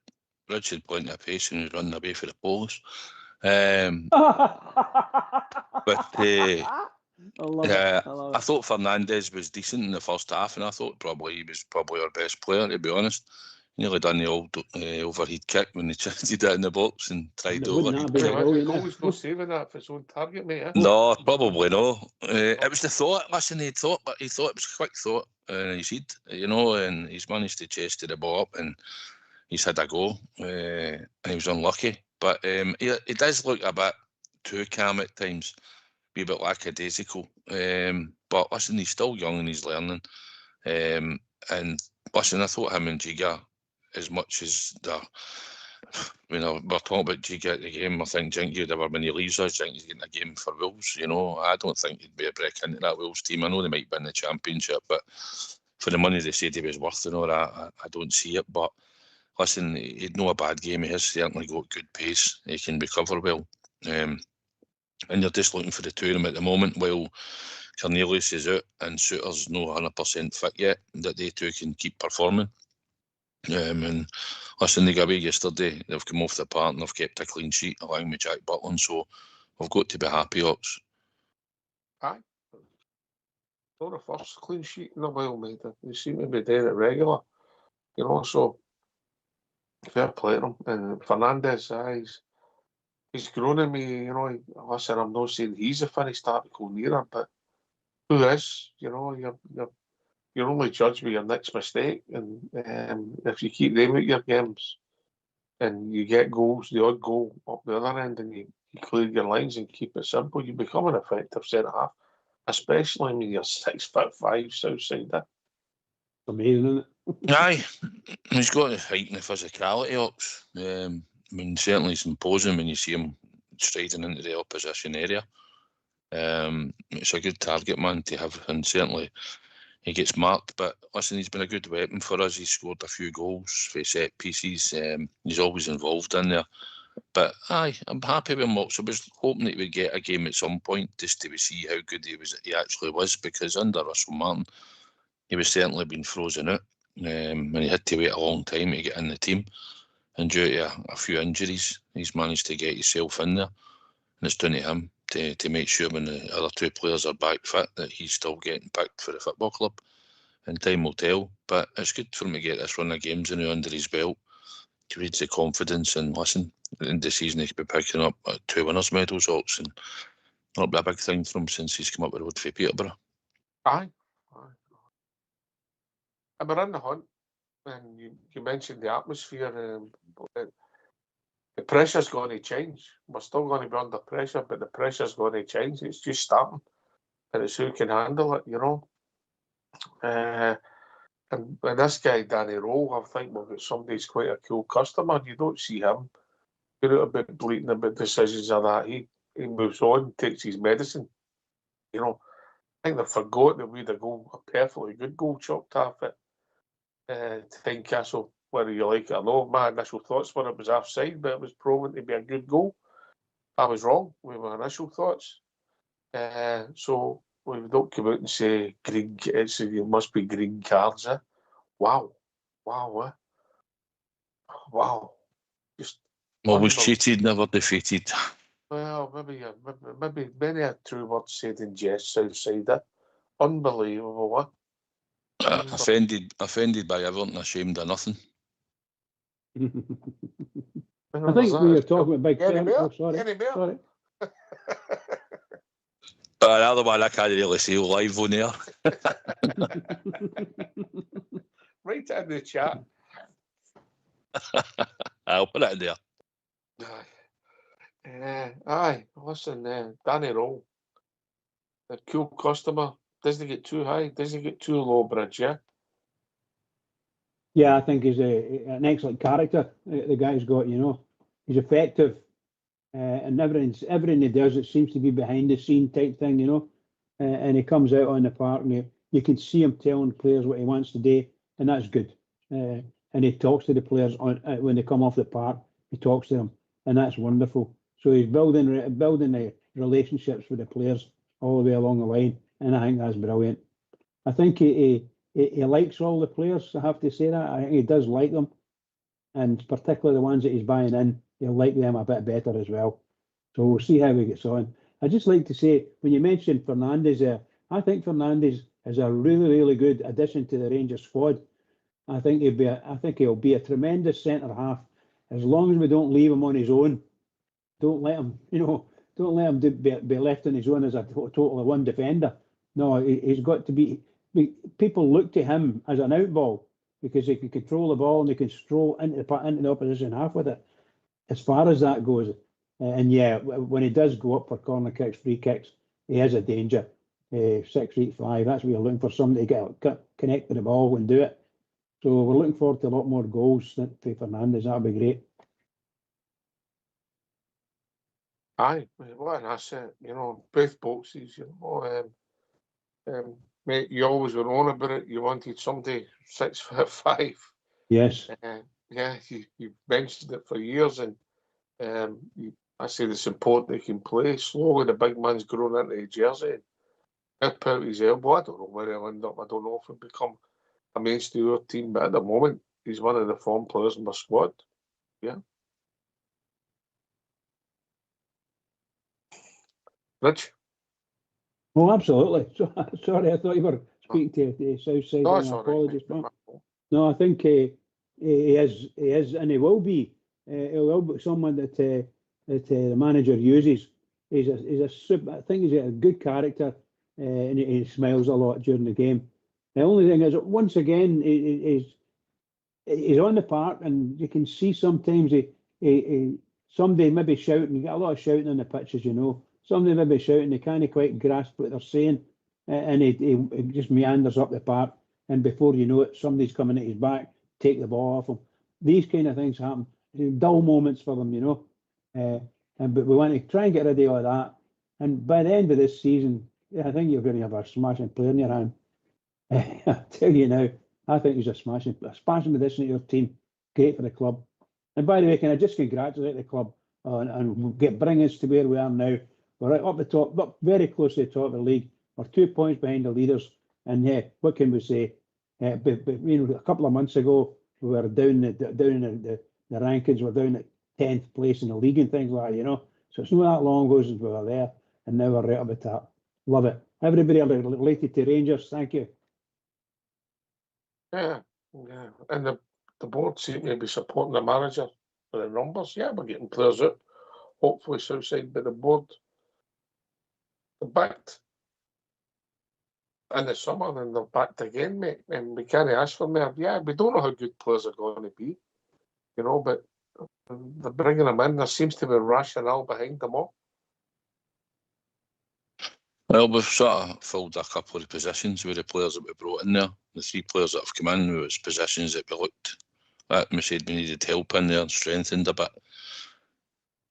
Richard plenty of pace and he was running away for the Polish. But I thought Fernandez was decent in the first half, and I thought he was probably our best player, to be honest. He nearly done the old overhead kick when he tried to do it in the box and tried the overhead kick. Always not saving that for his own target, mate. Eh? No, probably no. It was the thought. Listen, he thought it was a quick thought, and he's and he's managed to chase to the ball up, and he's had a go, and he was unlucky. But he does look a bit too calm at times, be a bit lackadaisical. But listen, he's still young and he's learning. And listen, I thought him and Giga, as much as we're talking about Giga at the game, I think Jinky, when he leaves us, Jinky's getting a game for Wolves. I don't think he'd be a break into that Wolves team. I know they might win the championship, but for the money they said he was worth, I don't see it. But listen, he'd no a bad game. He has certainly got good pace. He can recover well. and you're just looking for the two of them at the moment, while Cornelius is out and Suter's no 100% fit yet, that they two can keep performing. And listen, they got away yesterday, they've come off the park and they've kept a clean sheet along with Jack Butland, so we've got to be happy, Ox. Aye. Not the first clean sheet in a while, mate. They seem to be doing it regular. You know, so fair play to them. And Fernandez, he's grown on me, you know. Listen, I'm not saying he's a finished article neither, but who is? You know, you're only judged by your next mistake, and if you keep them at your games and you get goals, the odd goal up the other end, and you clear your lines and keep it simple, you become an effective centre half, especially when you're 6'5" Southsider. Amazing, isn't it? Aye, he's got the height and the physicality, Ox. I mean, certainly it's imposing when you see him striding into the opposition area. It's a good target man to have, and certainly he gets marked. But listen, he's been a good weapon for us. He's scored a few goals for set pieces. He's always involved in there. But aye, I'm happy with him. I was hoping that we'd get a game at some point just to see how good he actually was, because under Russell Martin, he was certainly been frozen out. And he had to wait a long time to get in the team. And due to a few injuries, he's managed to get himself in there. And it's down to him to make sure when the other two players are back fit that he's still getting picked for the football club. And time will tell. But it's good for him to get this run of games under his belt. He reads the confidence, and listen, at the end of the season he could be picking up 2 winners' medals, Ox, and that'll be a big thing for him since he's come up with the road for Peterborough. Aye. And we're in the hunt, and you mentioned the atmosphere. The pressure's going to change. We're still going to be under pressure, but the pressure's going to change. It's just starting, and it's who can handle it, you know. And this guy, Danny Rowe, I think we've got somebody who's quite a cool customer. You don't see him get out about bleating about decisions of that. He moves on, takes his medicine. You know, I think they forgot that we had a perfectly good goal chopped off at Tynecastle, whether you like it or not. My initial thoughts were it was offside, but it was proven to be a good goal. I was wrong with my initial thoughts. So we don't come out and say it must be green cards. Wow. Just always cheated, never defeated. Well, maybe many a true word said in jest, Southsider. Unbelievable, what? Offended by everything, ashamed of nothing. I think we were talking about Big Ben. Oh, sorry. Another one I can't really see live on there. Right in the chat. I'll put it in there. Aye. Listen, Danny Rowe, a cool customer. Doesn't get too high, doesn't get too low, Bridge, yeah? Yeah, I think he's an excellent character. The guy's got, you know, he's effective, and everything he does, it seems to be behind the scene type thing, you know. And he comes out on the park, and you can see him telling players what he wants to do, and that's good. And he talks to the players when they come off the park. He talks to them, and that's wonderful. So he's building the relationships with the players all the way along the line, and I think that's brilliant. I think he likes all the players. I have to say that. I think he does like them, and particularly the ones that he's buying in, he'll like them a bit better as well. So we'll see how he gets on. I'd just like to say, when you mentioned Fernandez there, I think Fernandez is a really, really good addition to the Rangers squad. I think he'll be a tremendous centre half, as long as we don't leave him on his own. Don't let him be left on his own as a total one defender. No, he's got to be. People look to him as an outball because he can control the ball and he can stroll into the opposition half with it. As far as that goes, and yeah, when he does go up for corner kicks, free kicks, he is a danger. 6'5", that's what you're looking for, somebody to connect with the ball and do it. So we're looking forward to a lot more goals for Fernandez. That'll be great. Aye, what an asset, you know, both boxes, you know. Mate, you always were on about it. You wanted somebody 6'5". Yes. Yeah, you mentioned it for years, and I say it's important he can play. Slowly the big man's grown into the jersey. He'll put out his elbow. I don't know where he'll end up. I don't know if he'll become a mainstay of our team, but at the moment, he's one of the form players in my squad. Yeah. Rich? Oh, absolutely. So, sorry, I thought you were speaking to the south side. No, My it's all apologies. right. No, I think he is, and he will be. He will be someone that the manager uses. He's a super. I think he's a good character, and he smiles a lot during the game. The only thing is, once again, he's on the park, and you can see sometimes somebody maybe shouting. You get a lot of shouting on the pitches, you know. Somebody maybe shouting. They can't quite grasp what they're saying, and he just meanders up the park. And before you know it, somebody's coming at his back, take the ball off him. These kind of things happen. Dull moments for them, you know. But we want to try and get rid of all that. And by the end of this season, I think you're going to have a smashing player in your hand. I tell you now, I think he's a smashing addition to your team. Great for the club. And by the way, can I just congratulate the club and bring us to where we are now? We're right up the top, up very close to the top of the league. We're 2 points behind the leaders. And what can we say? But a couple of months ago, we were down in the rankings. We're down at 10th place in the league and things like that, you know. So it's not that long ago since we were there, and now we're right up the top. Love it. Everybody related to Rangers, thank you. Yeah. And the board seem to be supporting the manager for the numbers. Yeah, we're getting players out. Hopefully, Southside, but the board are backed in the summer, and they're backed again, mate. And we can't ask for more. Yeah, we don't know how good players are going to be, you know, but they're bringing them in. There seems to be rationale behind them all. Well, we've sort of filled a couple of positions with the players that we brought in there. The 3 players that have come in was positions that we looked at and we said we needed help in there and strengthened a bit.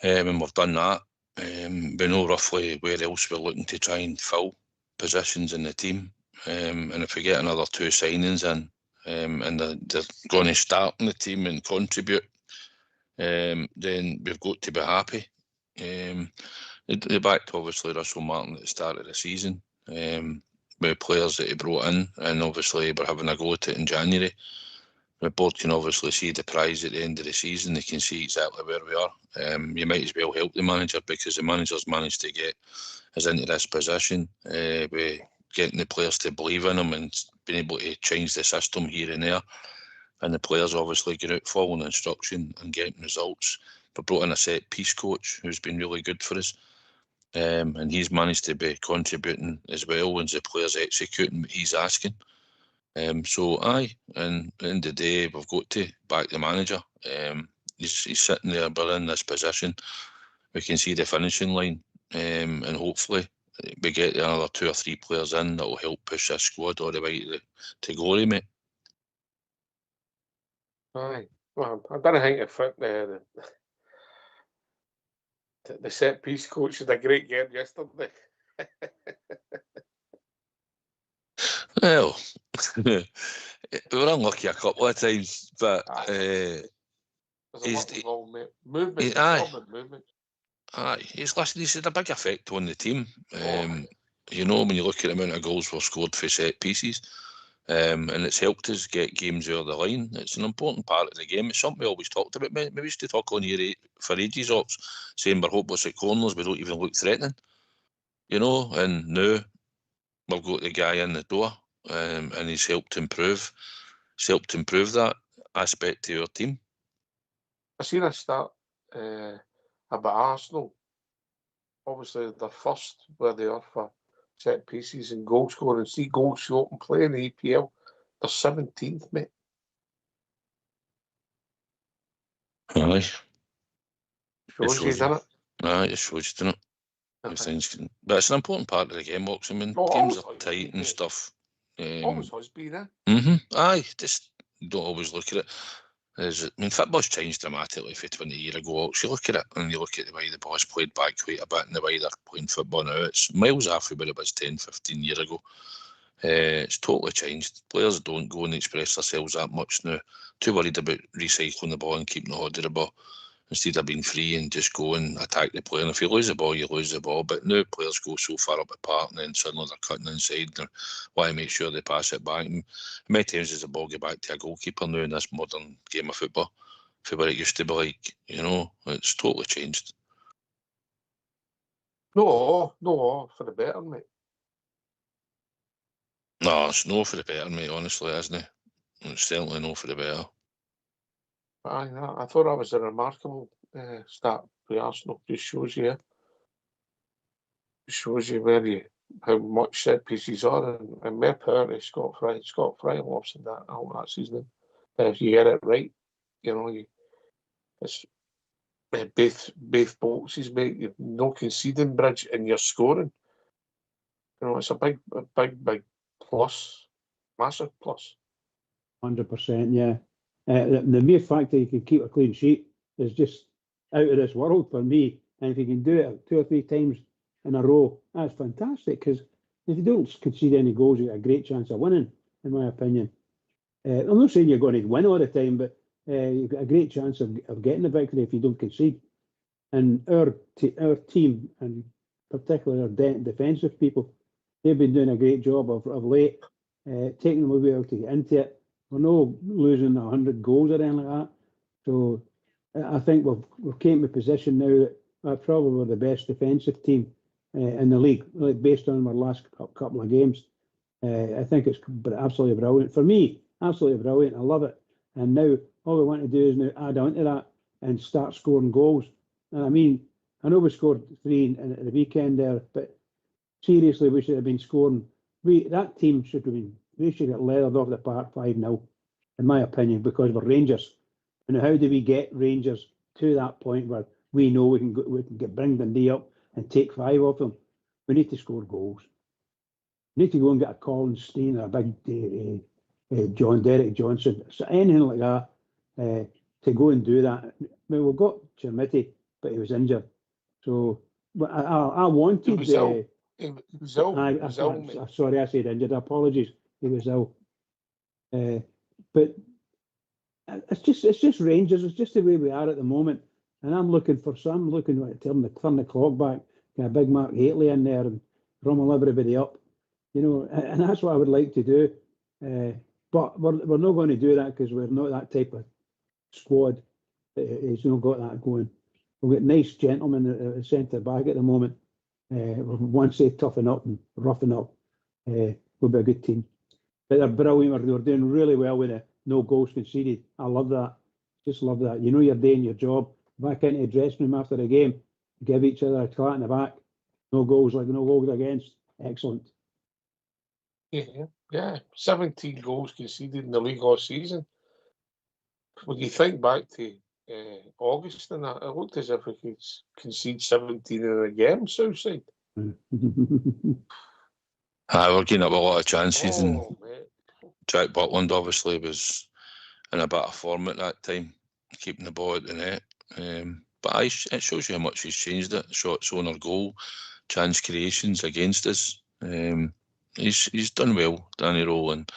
And we've done that. We know roughly where else we're looking to try and fill positions in the team. And if we get another 2 signings in and they're going to start in the team and contribute, then we've got to be happy. They backed obviously Russell Martin at the start of the season with players that he brought in, and obviously we're having a go at it in January. The board can obviously see the prize at the end of the season. They can see exactly where we are. You might as well help the manager, because the manager's managed to get us into this position with getting the players to believe in him and being able to change the system here and there. And the players obviously get out following instruction and getting results. We brought in a set piece coach who's been really good for us. And he's managed to be contributing as well when the players executing what he's asking. So and at the end of the day, we've got to back the manager. He's sitting there, we're in this position. We can see the finishing line, and hopefully we get another 2 or 3 players in that will help push this squad all the way to glory, mate. Aye. Well, I don't think it fit the set piece coach had a great game yesterday. Well, we were unlucky a couple of times, but There's a lot involved, mate. Movement. Aye, he's had a big effect on the team. You know, when you look at the amount of goals we've scored for set pieces, and it's helped us get games over the line. It's an important part of the game. It's something we always talked about. We used to talk on here for ages, Ox, saying we're hopeless at corners, we don't even look threatening. You know, and now we've got the guy in the door, and he's helped improve. He's helped improve that aspect to our team. I seen a stat about Arsenal. Obviously, they're first where they are for set pieces and goal scoring. See goals shot and play in the EPL. They're 17th, mate. Aye. Shows you, doesn't it? Aye, it shows you, doesn't it? But it's an important part of the game, Ox. I mean, games are tight and stuff. Always has been, Aye, just don't always look at it. I mean, football's changed dramatically from 20 years ago. You look at it and you look at the way the boys played back quite a bit and the way they're playing football now. It's miles off of where it was 10, 15 years ago. It's totally changed. Players don't go and express themselves that much now. Too worried about recycling the ball and keeping the hold of the ball. instead of being free and just go and attack the player. And if you lose the ball, you lose the ball. But now players go so far up the park and then suddenly they're cutting inside. They want to make sure they pass it back. And many times does the ball get back to a goalkeeper now in this modern game of football? For what it used to be like, it's totally changed. No, for the better, mate. No, it's no for the better, mate, honestly, isn't it? It's certainly no for the better. I thought that was a remarkable start for Arsenal. Just shows you how much set pieces are and more power to Scott Fry. Scott Fry lost in that season. If you get it right, it's both boxes, mate. You're no conceding, Bridge, and you're scoring. It's a big plus, massive plus. 100%, yeah. The mere fact that you can keep a clean sheet is just out of this world for me. And if you can do it 2 or 3 times in a row, that's fantastic. Because if you don't concede any goals, you get a great chance of winning, in my opinion. I'm not saying you're going to win all the time, but you've got a great chance of getting the victory if you don't concede. And our team, and particularly our defensive people, they've been doing a great job of late, taking them a while to get into it. We're not losing 100 goals or anything like that. So I think we've came to a position now that we're probably the best defensive team in the league, based on our last couple of games. I think it's absolutely brilliant. For me, absolutely brilliant. I love it. And now all we want to do is now add on to that and start scoring goals. And I mean, I know we scored 3 at the weekend there, but seriously, we should have been scoring. That team should have been. We should get leathered off the park 5-0, in my opinion, because we're Rangers. And how do we get Rangers to that point where we know we can bring Dundee up and take 5 off them? We need to score goals. We need to go and get a Colin Steen or a big Derek Johnson, so anything like that, to go and do that. I mean, we've got Chermiti, but he was injured. So I wanted. He was ill. Sorry, I said injured. Apologies. He was ill. But it's just Rangers. It's just the way we are at the moment. And I'm looking to turn the clock back. Get a big Mark Haitley in there and rummel everybody up. And that's what I would like to do. But we're not going to do that because we're not that type of squad. He's not got that going. We've got nice gentlemen at the centre back at the moment. Once they toughen up and roughen up, we'll be a good team. But they're brilliant. They're doing really well with it. No goals conceded. I love that. Just love that. You're doing your job. Back into the dressing room after the game, give each other a clap in the back. No goals against. Excellent. Yeah. 17 goals conceded in the league all season. When you think back to August and that, it looked as if we could concede 17 in a game, Southside. We're getting up a lot of chances, and Jack Butland obviously was in a bit of form at that time, keeping the ball at the net. But it shows you how much he's changed it. Shots on our goal, chance creations against us. He's done well, Danny Rowe, and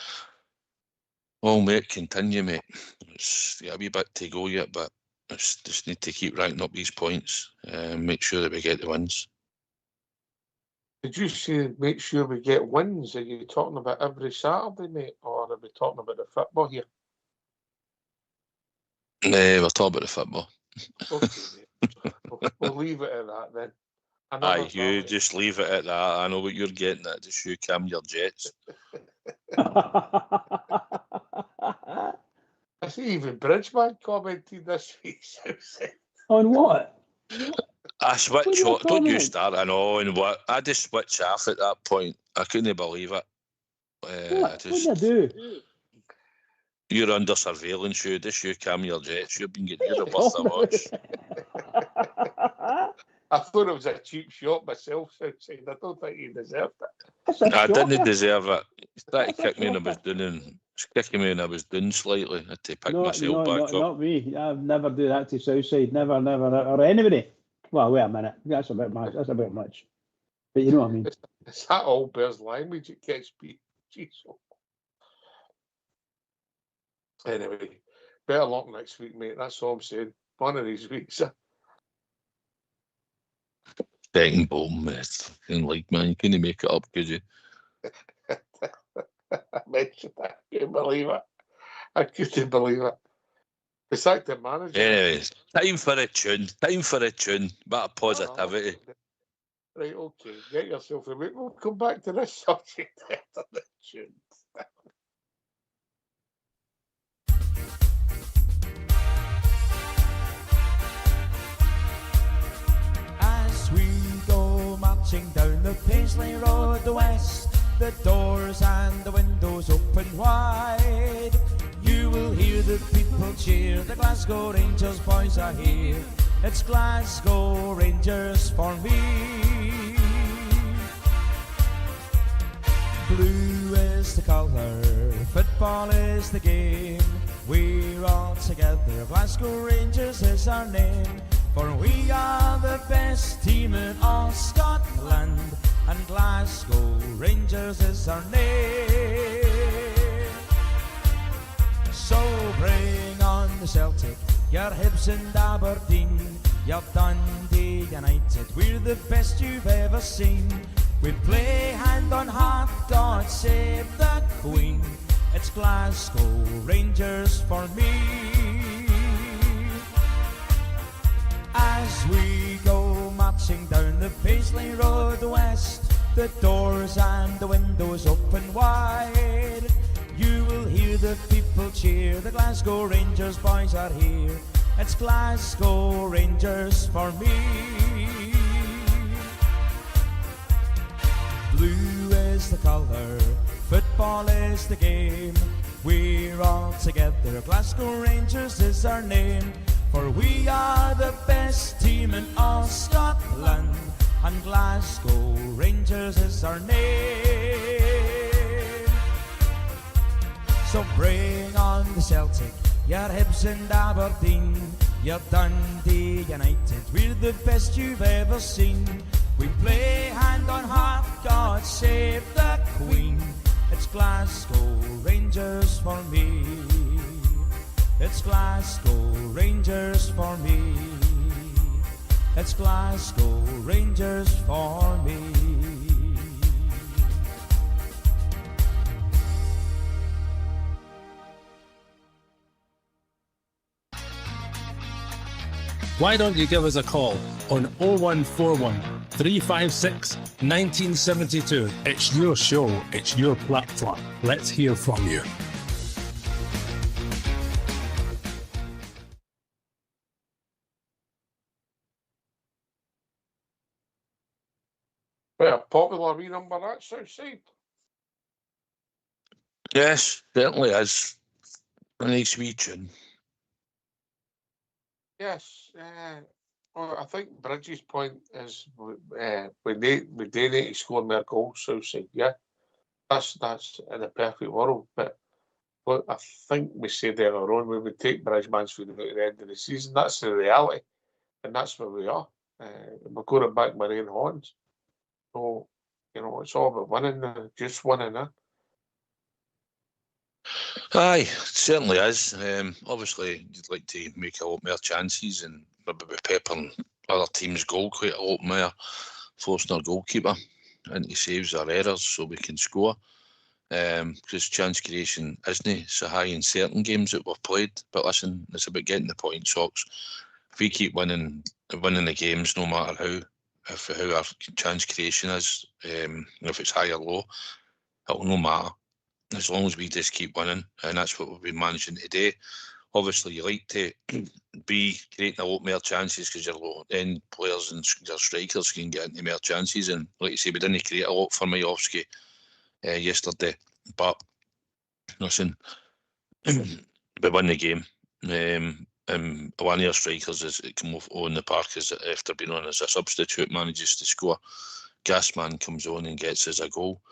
mate, continue, mate. It's got a wee bit to go yet, but just need to keep racking up these points and make sure that we get the wins. Did you say make sure we get wins? Are you talking about every Saturday, mate, or are we talking about the football here? We're talking about the football. Okay, mate. We'll leave it at that then. You just leave it at that. I know what you're getting at. Just you calm your jets. I see even Bridgeman commented this week. On what? I switch off. Don't you start on what? I just switch off at that point. I couldn't believe it. What did I do? You're under surveillance, you. Just you calm your jets. You've been getting rid of worth a watch. I thought it was a cheap shot myself, Southside. I don't think you deserved it. I didn't deserve it. He started kicking me when I was doing. Kicking me when I was doing slightly. I had to pick myself back up. Not me. I've never do that to Southside. Never, or anybody. Well, wait a minute. That's a bit much. But you know what I mean. It's that old bear's language. It gets beat. Jeez. Anyway, better luck next week, mate. That's all I'm saying. one of these weeks. Second bottom, in like, man, you couldn't make it up, could you? I mentioned that. I couldn't believe it. I couldn't believe it. It's like the manager. Anyways, time for a tune. Time for a tune. Bit of positivity. Right, okay. Get yourself a bit. We'll come back to this subject after the tune. As we go marching down the Paisley Road, the west, the doors and the windows open wide. You will hear the people cheer, the Glasgow Rangers boys are here. It's Glasgow Rangers for me. Blue is the colour, football is the game. We're all together, Glasgow Rangers is our name. For we are the best team in all Scotland, and Glasgow Rangers is our name. So bring on the Celtic, your Hibs and Aberdeen, your Dundee United, we're the best you've ever seen. We play hand on heart, God save the Queen. It's Glasgow Rangers for me. As we go marching down the Paisley Road west, the doors and the windows open wide. You will hear the people cheer, the Glasgow Rangers boys are here. It's Glasgow Rangers for me. Blue is the colour, football is the game. We're all together, Glasgow Rangers is our name. For we are the best team in all Scotland, and Glasgow Rangers is our name. So bring on the Celtic, your Hibs and Aberdeen, your Dundee United, we're the best you've ever seen. We play hand on heart, God save the Queen. It's Glasgow Rangers for me. It's Glasgow Rangers for me. It's Glasgow Rangers for me. Why don't you give us a call on 0141 356 1972? It's your show, it's your platform. Let's hear from you. Quite a popular wee number that Southside. Yes, certainly is. A nice wee tune. Yes, well, I think Bridges' point is we do need to score more goals, Southside. Yeah, that's in a perfect world. But look, I think we said earlier on we would take Bridge Mansfield at the end of the season. That's the reality, and that's where we are. We're going back with our own horns. So, you know, it's all about winning, just winning. Aye, it certainly is. Obviously, you'd like to make a lot more chances and maybe be peppering other teams' goal quite a lot more, forcing our goalkeeper into saves or errors so we can score. Because chance creation isn't so high in certain games that we've played. But listen, it's about getting the points, Hawks. If we keep winning the games, no matter how our chance creation is, if it's high or low, it'll no matter. As long as we just keep winning, and that's what we've been managing today. Obviously, you like to be creating a lot more chances because your low-end players and your strikers can get into more chances. And like you say, we didn't create a lot for Majowski yesterday. But listen, we won the game. And one of our strikers has come off on the park after being on as a substitute, manages to score. Gasman comes on and gets us a goal.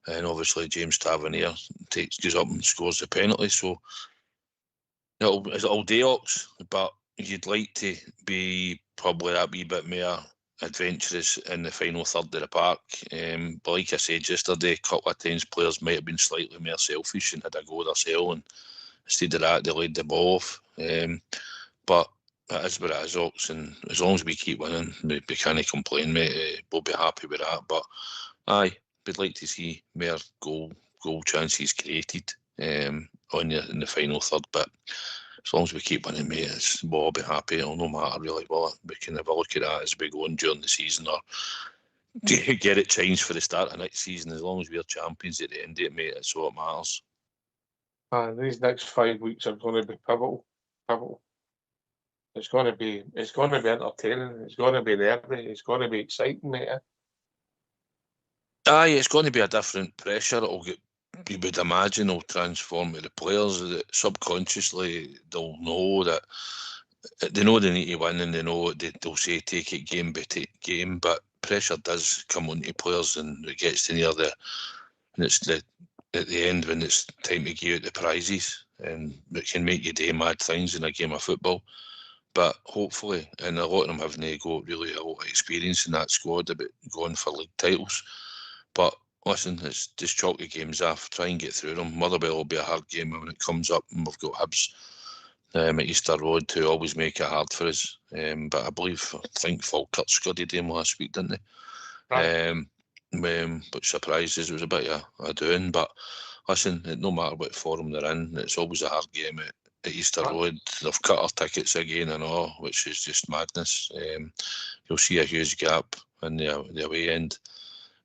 And obviously James Tavernier goes up and scores the penalty. So it'll day, Ox, but you'd like to be probably that wee bit more adventurous in the final third of the park. But like I said yesterday, a couple of times players might have been slightly more selfish and had a go themselves, and instead of that they laid the ball off. But That is what it is, Ox, and as long as we keep winning, we can't complain, mate. We'll be happy with that. But aye, we'd like to see more goal chances created in the final third. But as long as we keep winning, mate, we'll all be happy. It'll no matter really what. We can have a look at that as we go on during the season, or get it changed for the start of next season. As long as we're champions at the end of it, mate, that's all that matters. These next 5 weeks are going to be pivotal. It's going to be entertaining. It's going to be nervy. It's going to be exciting, mate. Aye, it's going to be a different pressure. You would imagine, it'll transform to the players. That subconsciously, they'll know that they need to win, and they know they'll say take it game by game. But pressure does come onto players, and it gets to near at the end when it's time to give out the prizes, and it can make you do mad things in a game of football. But hopefully, and a lot of them haven't got really a lot of experience in that squad about going for league titles. But listen, it's just chalk the games off, try and get through them. Motherwell will be a hard game when it comes up, and we've got Hibs at Easter Road to always make it hard for us. But I think Falkirk scudded him last week, didn't they? Right. Which surprises, it was a bit of a doing. But listen, no matter what form they're in, it's always a hard game at Easter Road. They've cut our tickets again and all, which is just madness. You'll see a huge gap in the away end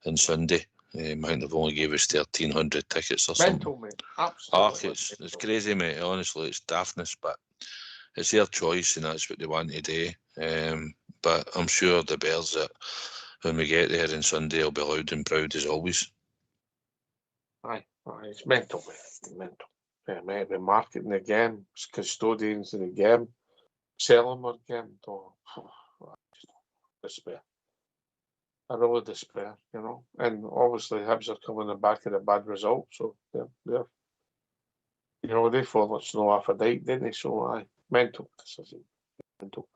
on Sunday. I think they've only gave us 1,300 tickets or something. Mental, mate. Absolutely. It's crazy, mate. Honestly, it's daftness, but it's their choice, and that's what they want to do. But I'm sure the Bears, that when we get there on Sunday, will be loud and proud as always. Aye, it's mental, mate. It's mental. Yeah, mate, the marketing again, custodians in the game, selling them again. Despair. I really despair, you know. And obviously, Hibs are coming in the back of the bad result, so they're you know, they fall like snow off a dike, didn't they? So aye, mental. Mental.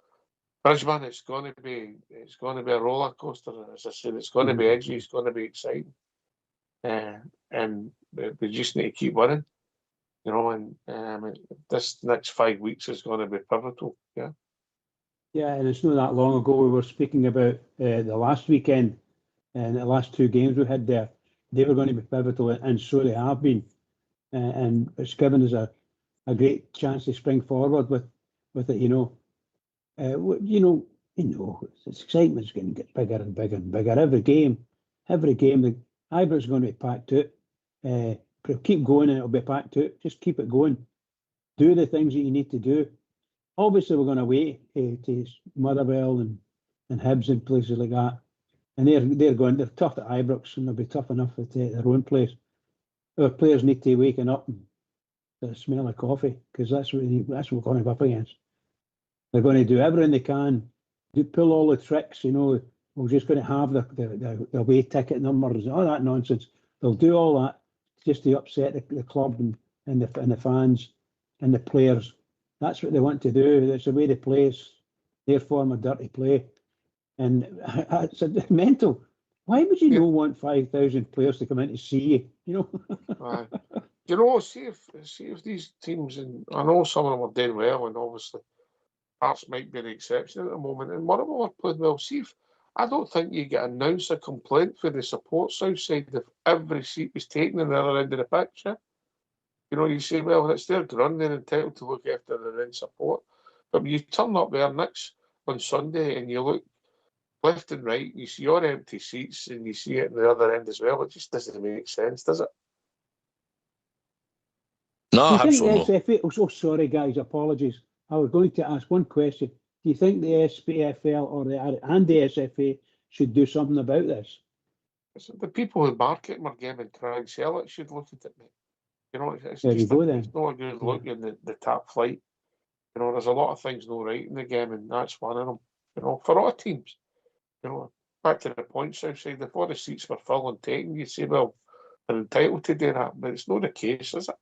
Bridgeman, it's going to be a roller coaster. As I said, it's going to be edgy. It's going to be exciting, and we just need to keep winning, you know. And this next 5 weeks is going to be pivotal. Yeah. Yeah, and it's not that long ago we were speaking about the last weekend and the last two games we had there. They were going to be pivotal, and so they have been. And it's given us a great chance to spring forward with it, you know. The excitement's going to get bigger and bigger and bigger every game. The Ibrox is going to be packed out. Keep going, and it'll be packed out. Just keep it going. Do the things that you need to do. Obviously, we're going away to Motherwell and Hibs and places like that, and they're tough at Ibrox, and they'll be tough enough at their own place. Our players need to waken up and the smell of coffee, because that's what we're going to be up against. They're going to do everything they can, pull all the tricks. You know, we're just going to have the away ticket numbers, all that nonsense. They'll do all that just to upset the club and the fans and the players. That's what they want to do. That's the way they play. It's their form of dirty play. And it's mental. Why would you not want 5,000 players to come in to see you? You know? You know, see if these teams, and I know some of them are doing well, and obviously Hearts might be the exception at the moment, and Motherwell are playing well. I don't think you get announced a complaint for the support south side if every seat was taken in the other end of the pitch. Yeah? You know, you say, well, it's their ground, they're entitled to look after their own support. But when you turn up there on Sunday and you look left and right, you see your empty seats and you see it on the other end as well, it just doesn't make sense, does it? No, do you think absolutely. The SFA, so sorry guys, apologies. I was going to ask one question. Do you think the SPFL and the SFA should do something about this? The people who market our game and try and sell it should look at it, mate. You know, it's there you go then. It's not a good look in the top flight. You know, there's a lot of things not right in the game, and that's one of them. You know, for all teams. You know, back to the point, Southside, if all the seats were full and taken, you'd say, well, they're entitled to do that, but it's not the case, is it?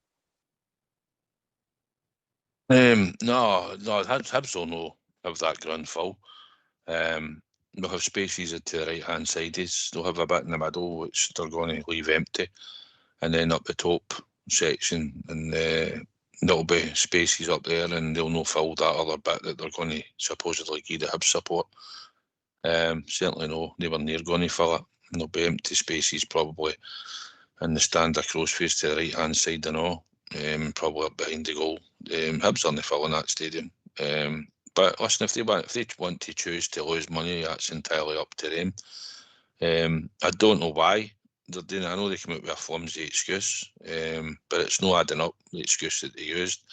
No, Hibs don't know have that ground full. They'll have spaces to the right-hand sides. They'll have a bit in the middle, which they're going to leave empty. And then up the top section and there'll be spaces up there, and they'll not fill that other bit that they're going to supposedly give the Hibs support. Certainly no, they were near going to fill it. There'll be empty spaces probably in the stand across face to the right hand side and all, probably up behind the goal. Hibs aren't filling that stadium. But listen, if they want to choose to lose money, that's entirely up to them. I don't know why they're doing it. I know they come out with a flimsy excuse, but it's not adding up, the excuse that they used.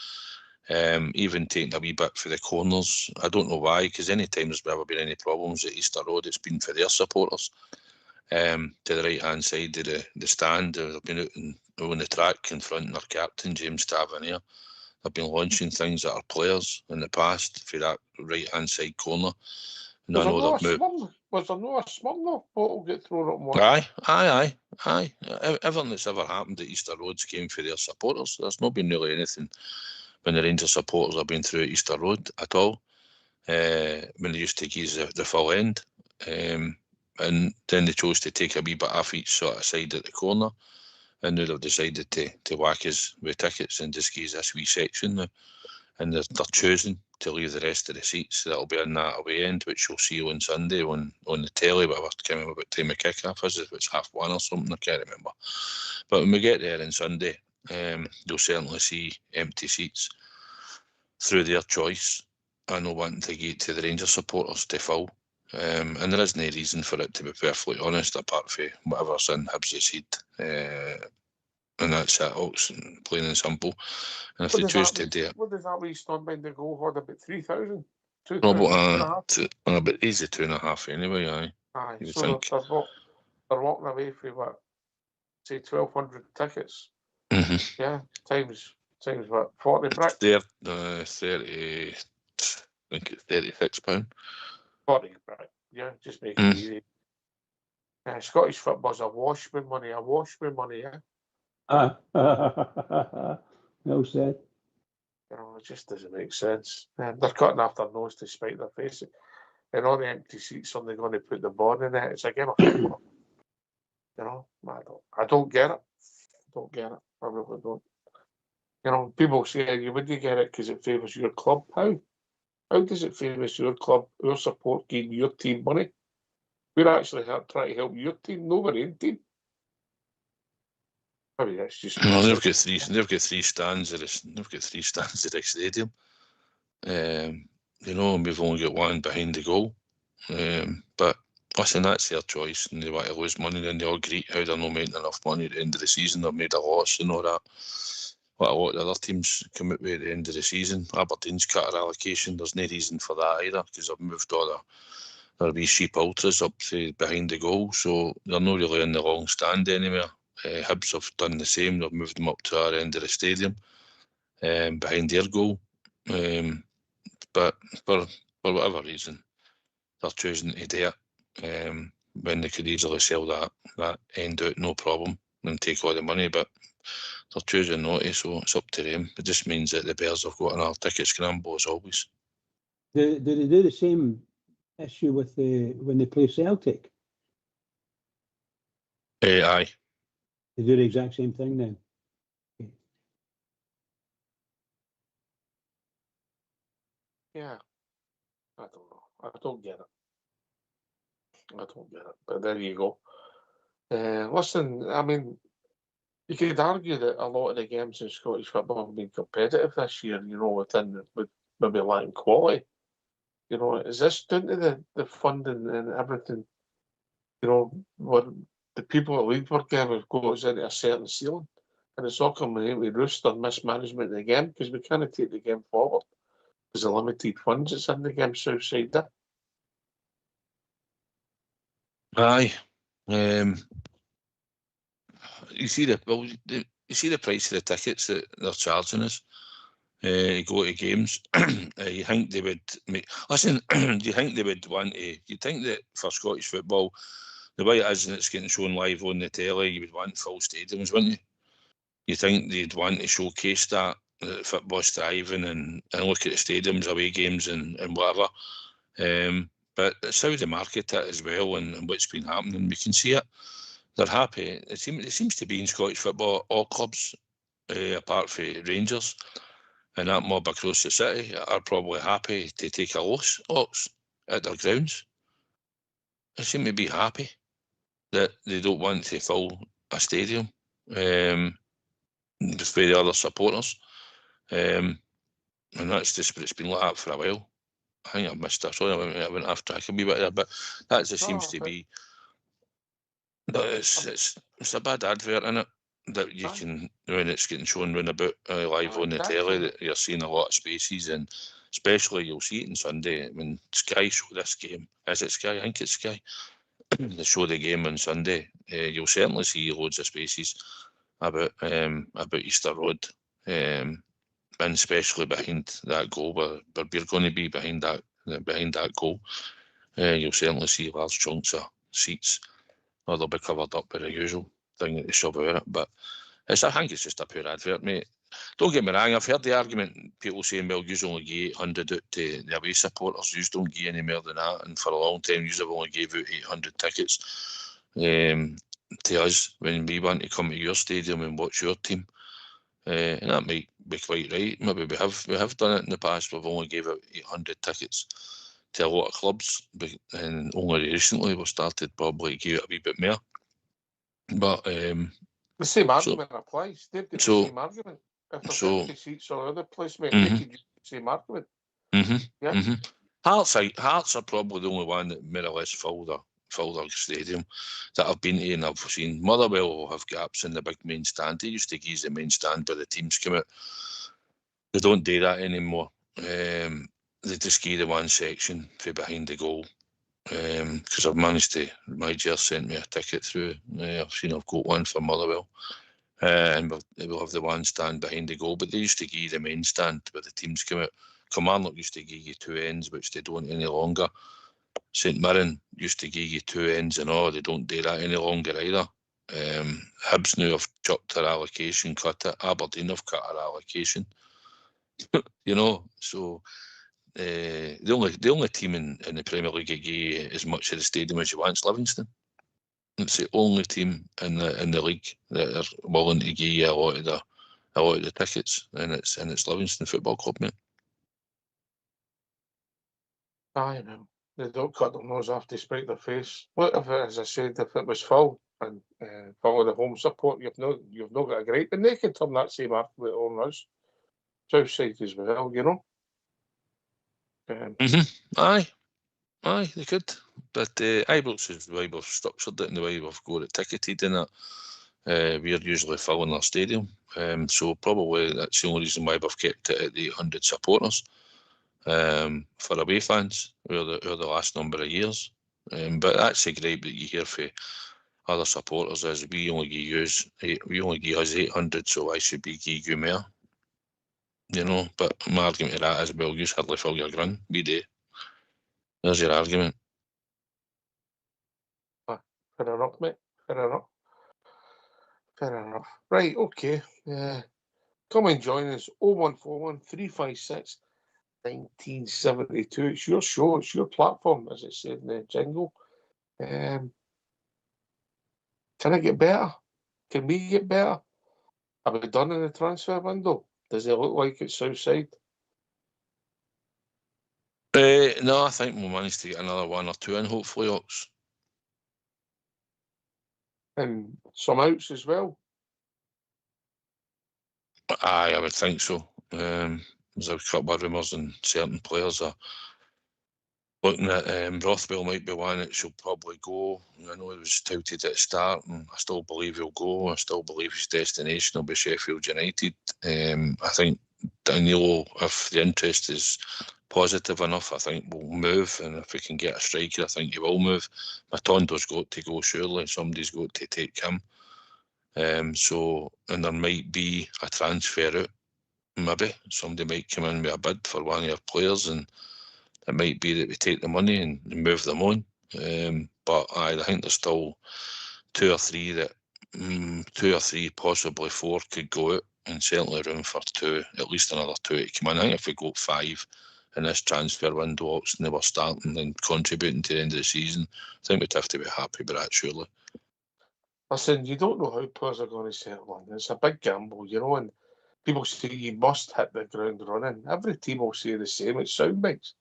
Even taking a wee bit for the corners. I don't know why, because any time there's ever been any problems at Easter Road, it's been for their supporters. To the right hand side of the stand, they've been out on the track confronting their captain, James Tavernier. They've been launching things at our players in the past for that right hand side corner. And Was there no a Smirnoff bottle get thrown up one? Aye. Everything that's ever happened at Easter Roads came for their supporters. There's not been really anything when the Rangers supporters have been through Easter Road at all. When they used to give the full end. And then they chose to take a wee bit off each sort of side at the corner. And now they've decided to whack us with tickets and just give this wee section now. And they're choosing to leave the rest of the seats that'll be in that away end, which you'll see on Sunday on the telly, but I can't remember what time of kick-off is, if it's 1:30 or something, I can't remember. But when we get there on Sunday, you'll certainly see empty seats through their choice. I know wanting to get to the Rangers supporters to fill. And there is no reason for it, to be perfectly honest, apart from whatever's in Hibs' head. And that's it, plain and simple. And if they choose to do it... What does that wee stand behind the goal hold? About 3,000? But easy 2.5 anyway, aye. Aye, so they're walking away from, what, say 1,200 tickets? Mm-hmm. Yeah, times what, 40 bricks? 30, I think it's £36. 40 bricks, yeah, just make it easy. Scottish football's awash with money, yeah. Well said. You know, it just doesn't make sense. They're cutting off their nose to spite their face. And all the empty seats, something going to put the ball in it. It's a game of football. You know, I don't get it. I really don't. You know, people say, you wouldn't get it because it favours your club. How? How does it favours your club? Our support giving your team money. We're actually trying to help your team, not our own team. I mean, that's just. Well, they've got three stands at the stadium. You know, and we've only got one behind the goal. But listen, that's their choice, and they want to lose money, then they all agree how they're not making enough money at the end of the season. They've made a loss and all that. What a lot of other teams come out with at the end of the season. Aberdeen's cut their allocation. There's no reason for that either, because they've moved all their wee sheep ultras up to behind the goal, so they're not really in the long stand anywhere. Hibs have done the same. They've moved them up to our end of the stadium, behind their goal. But for whatever reason, they're choosing to do it, when they could easily sell that end out, no problem, and take all the money. But they're choosing not to, so it's up to them. It just means that the Bears have got another ticket scramble as always. Do they do the same issue with when they play Celtic? Aye. They do the exact same thing then. Yeah, I don't know. I don't get it. But there you go. Listen, I mean, you could argue that a lot of the games in Scottish football have been competitive this year, you know, with maybe lacking quality. You know, is this down to the funding and everything? You know, what the people at Leaguework game have got into a certain ceiling, and it's all coming out with roost on mismanagement of the game, because we can't take the game forward because of limited funds that's in the game Southside there. Aye. You see the price of the tickets that they're charging us to go to games. You think they would make... Listen, do you think they would want to... You think that for Scottish football, the way it is and it's getting shown live on the telly, you would want full stadiums, wouldn't you? You think they'd want to showcase that football's thriving and look at the stadiums, away games and whatever. But it's how they market it as well, and what's been happening. We can see it. They're happy. It seems to be in Scottish football, all clubs, apart from Rangers, and that mob across the city are probably happy to take a loss, Ox, at their grounds. They seem to be happy that they don't want to fill a stadium with the other supporters. And that's just what it's been like that for a while. I think I've missed that. Sorry, I went after I could be there, but that just seems to be. But it's a bad advert, innit? That you can, when it's getting shown round about live on the telly, that you're seeing a lot of spaces, and especially you'll see it on Sunday when Sky show this game. Is it Sky? I think it's Sky. They show the game on Sunday. You'll certainly see loads of spaces about Easter Road, and especially behind that goal where we're going to be behind that goal. You'll certainly see large chunks of seats, or they'll be covered up by the usual thing that they shove out it. But I think it's just a pure advert, mate. Don't get me wrong, I've heard the argument, people saying, well, you only give 800 out to the away supporters, you don't give any more than that, and for a long time you have only gave out 800 tickets to us when we want to come to your stadium and watch your team. And that might be quite right. Maybe we have done it in the past. We've only gave out 800 tickets to a lot of clubs, and only recently we started probably to give it a wee bit more. But the same argument applies. They've got the same argument. If there's empty seats all over the place, mate, they could use the same argument. Hearts are probably the only one that more or less filled their stadium that I've been to and I've seen. Motherwell will have gaps in the big main stand. They used to use the main stand where the teams come out. They don't do that anymore. They just give the one section for behind the goal. Because I've managed to, my Jer sent me a ticket through. I've got one for Motherwell. And we'll have the one stand behind the goal, but they used to give you the main stand where the teams come out. Kilmarnock used to give you two ends, which they don't any longer. St Mirren used to give you two ends, and they don't do that any longer either. Hibs now have chopped their allocation, cut it. Aberdeen have cut their allocation. So the only team in the Premier League that give you as much of the stadium as you want is Livingston. It's the only team in the league that are willing to give you a lot of the tickets, and it's Livingston Football Club, mate. I know. They don't cut their nose off to spite their face. What if, as I said, if it was full and full of the home support, you've not got a great, and they can turn that same argument on us, south side as well, Aye, they could. But Ibrox is the way we've structured it and the way we've got it ticketed in it. We're usually filling our stadium. So probably that's the only reason why we've kept it at the 800 supporters. For away fans, we're the last number of years. But that's a great that you hear for other supporters is we only give us 800, so why should we give you more? But my argument to that is, well, you hardly fill your ground. We do. There's your argument. Fair enough, mate. Fair enough. Right, okay. Come and join us. 0141 356 1972. It's your show. It's your platform, as it said in the jingle. Can I get better? Can we get better? Have we done in the transfer window? Does it look like it's Southside? No, I think we'll manage to get another one or two in, hopefully, Ox. And some outs as well? Aye, I would think so. There's a couple of rumours and certain players are looking at Rothwell might be one that she'll probably go. I know it was touted at the start, and I still believe he'll go. I still believe his destination will be Sheffield United. I think Danilo, if the interest is positive enough, I think we'll move, and if we can get a striker, I think he will move. Matondo's got to go, surely. Somebody's got to take him. And there might be a transfer out. Maybe somebody might come in with a bid for one of our players, and it might be that we take the money and move them on. But I think there's still two or three, possibly four could go out, and certainly room for two, at least another two to come in. I think if we got 5 in this transfer window, and they were starting and contributing to the end of the season, I think we'd have to be happy with that, surely. Listen, you don't know how players are going to settle in. It's a big gamble, and people say you must hit the ground running. Every team will say the same. It's soundbites.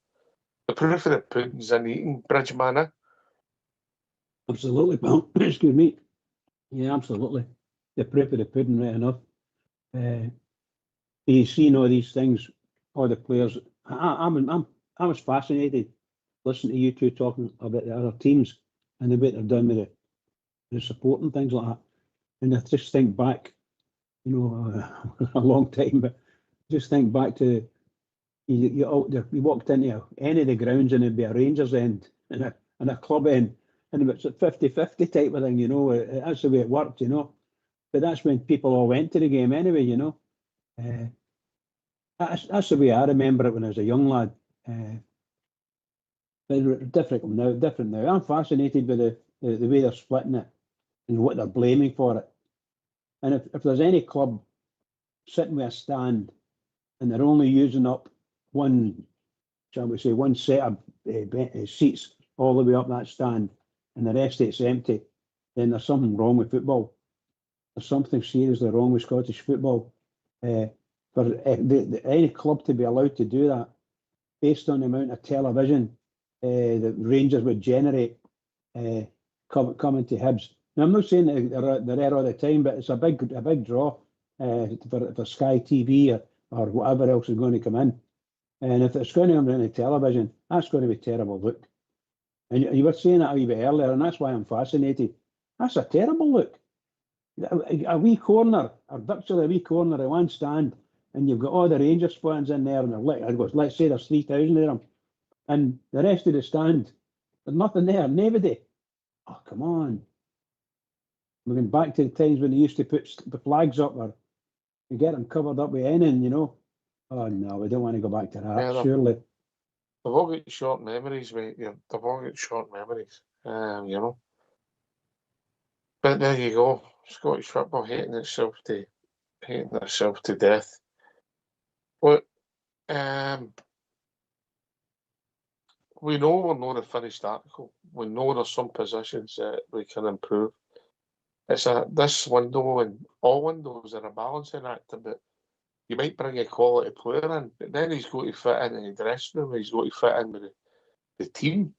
The proof of the pudding's in eating, Bridgeman. Absolutely, pal. Excuse me. Yeah, absolutely. The proof of the pudding, right enough. You see all these things, all the players. I was fascinated listening to you two talking about the other teams and the way they're done with the support and things like that. And I just think back, a long time, but just think back to you walked into any of the grounds and it'd be a Rangers end and a club end, and it's a 50-50 type of thing, that's the way it worked, But that's when people all went to the game anyway, That's the way I remember it when I was a young lad. But different now. I'm fascinated with the way they're splitting it and what they're blaming for it. And if there's any club sitting with a stand and they're only using up one set of seats all the way up that stand and the rest of it's empty, then there's something wrong with football. There's something seriously wrong with Scottish football. For any club to be allowed to do that based on the amount of television that Rangers would generate coming to Hibs. Now, I'm not saying that they're there all the time, but it's a big draw for Sky TV or whatever else is going to come in. And if it's going to come on the television, that's going to be a terrible look. And you were saying that a wee bit earlier, and that's why I'm fascinated. That's a terrible look. A wee corner, or virtually a wee corner of one stand, and you've got all the Rangers fans in there, and let's say there's 3,000 of them, and the rest of the stand, there's nothing there, nobody. Oh, come on. We're going back to the times when they used to put the flags up or you get them covered up with N, Oh, no, we don't want to go back to that, surely. They've all got short memories, mate. They've all got short memories, But there you go. Scottish football hating itself to death. But we know we're not a finished article. We know there's some positions that we can improve. It's this window and all windows are a balancing act, but you might bring a quality player in, but then he's got to fit in the dressing room. He's got to fit in with the team.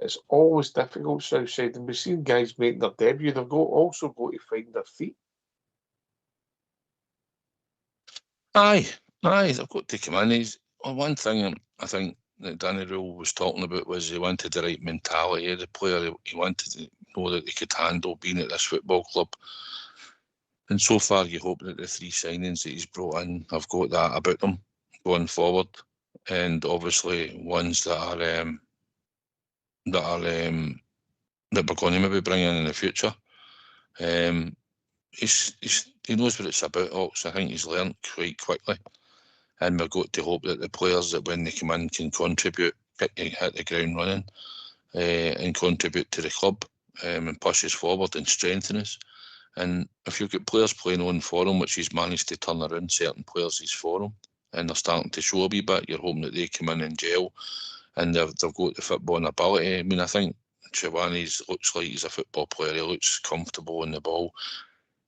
It's always difficult Southside, and we've seen guys make their debut. They've also got to find their feet. Aye, they've got to come in. One thing I think that Danny Rule was talking about was he wanted the right mentality of the player. He wanted to know that he could handle being at this football club. And so far, you hope that the 3 signings that he's brought in have got that about them going forward. And obviously, ones that we're going to maybe bring in the future. He knows what it's about, Ox. I think he's learned quite quickly. And we've got to hope that the players that when they come in can contribute, hit the ground running, and contribute to the club, and push us forward and strengthen us. And if you've got players playing on for him, which he's managed to turn around certain players he's for him, and they're starting to show a wee bit, you're hoping that they come in and gel, and they've got the football ability. I mean, I think Chawani's looks like he's a football player. He looks comfortable on the ball.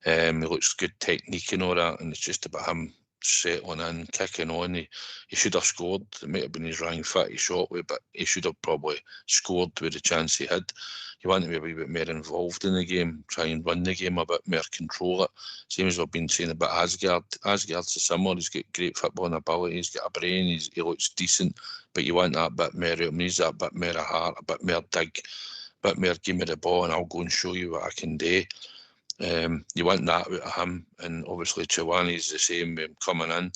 He looks good technique and all that, and it's just about him settling in, kicking on. He should have scored. It might have been his wrong foot he shot with, but he should have probably scored with the chance he had. You want to be a wee bit more involved in the game, try and run the game a bit more, control it. Same as we've been saying about Asgard. Asgard's a similar. He's got great footballing ability. He's got a brain. He looks decent, but you want that bit more out of him. He's that bit more of heart, a bit more dig, a bit more give me the ball and I'll go and show you what I can do. You want that out of him, and obviously Chawani's the same coming in,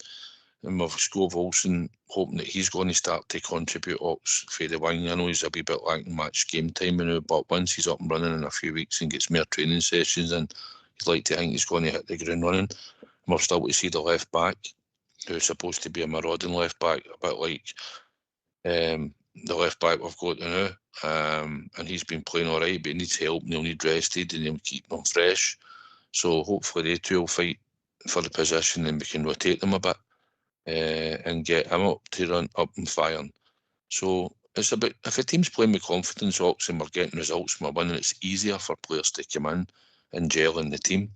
and with Scove Olsen hoping that he's going to start to contribute for the wing. I know he's a wee bit lacking match game time now, but once he's up and running in a few weeks and gets more training sessions in, you'd like to think he's going to hit the ground running. And we're still to see the left back, who's supposed to be a marauding left back, a bit like the left back we've got now. And he's been playing all right, but he needs help and he'll need rested and he'll keep them fresh. So hopefully they two will fight for the position and we can rotate them a bit and get him up to run up and firing. So it's about, if a team's playing with confidence, Ox, and we're getting results and we're winning, it's easier for players to come in and gel in the team.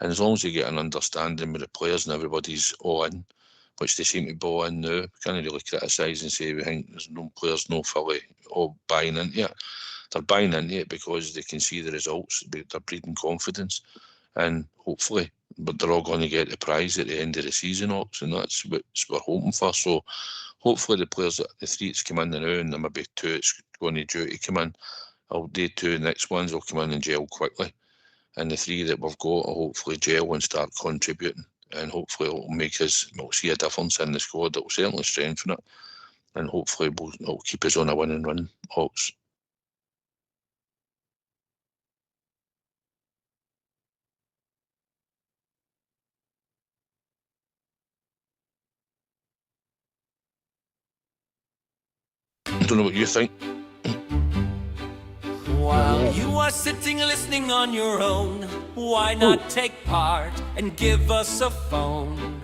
And as long as you get an understanding with the players and everybody's all in, which they seem to be all in now, we can't really criticise and say we think there's no players no fully all buying into it. They're buying into it because they can see the results, they're breeding confidence, and hopefully, but they're all going to get the prize at the end of the season, Ox, and that's what we're hoping for. So hopefully the players, the three that's come in now, and there may be two that's going to due to come in, the two next ones will come in and gel quickly. And the three that we've got will hopefully gel and start contributing. And hopefully it'll make us, we'll see a difference in the squad. It'll certainly strengthen it. And hopefully it'll keep us on a winning run, Hawks. I don't know what you think. While you are sitting listening on your own, why not take part and give us a phone?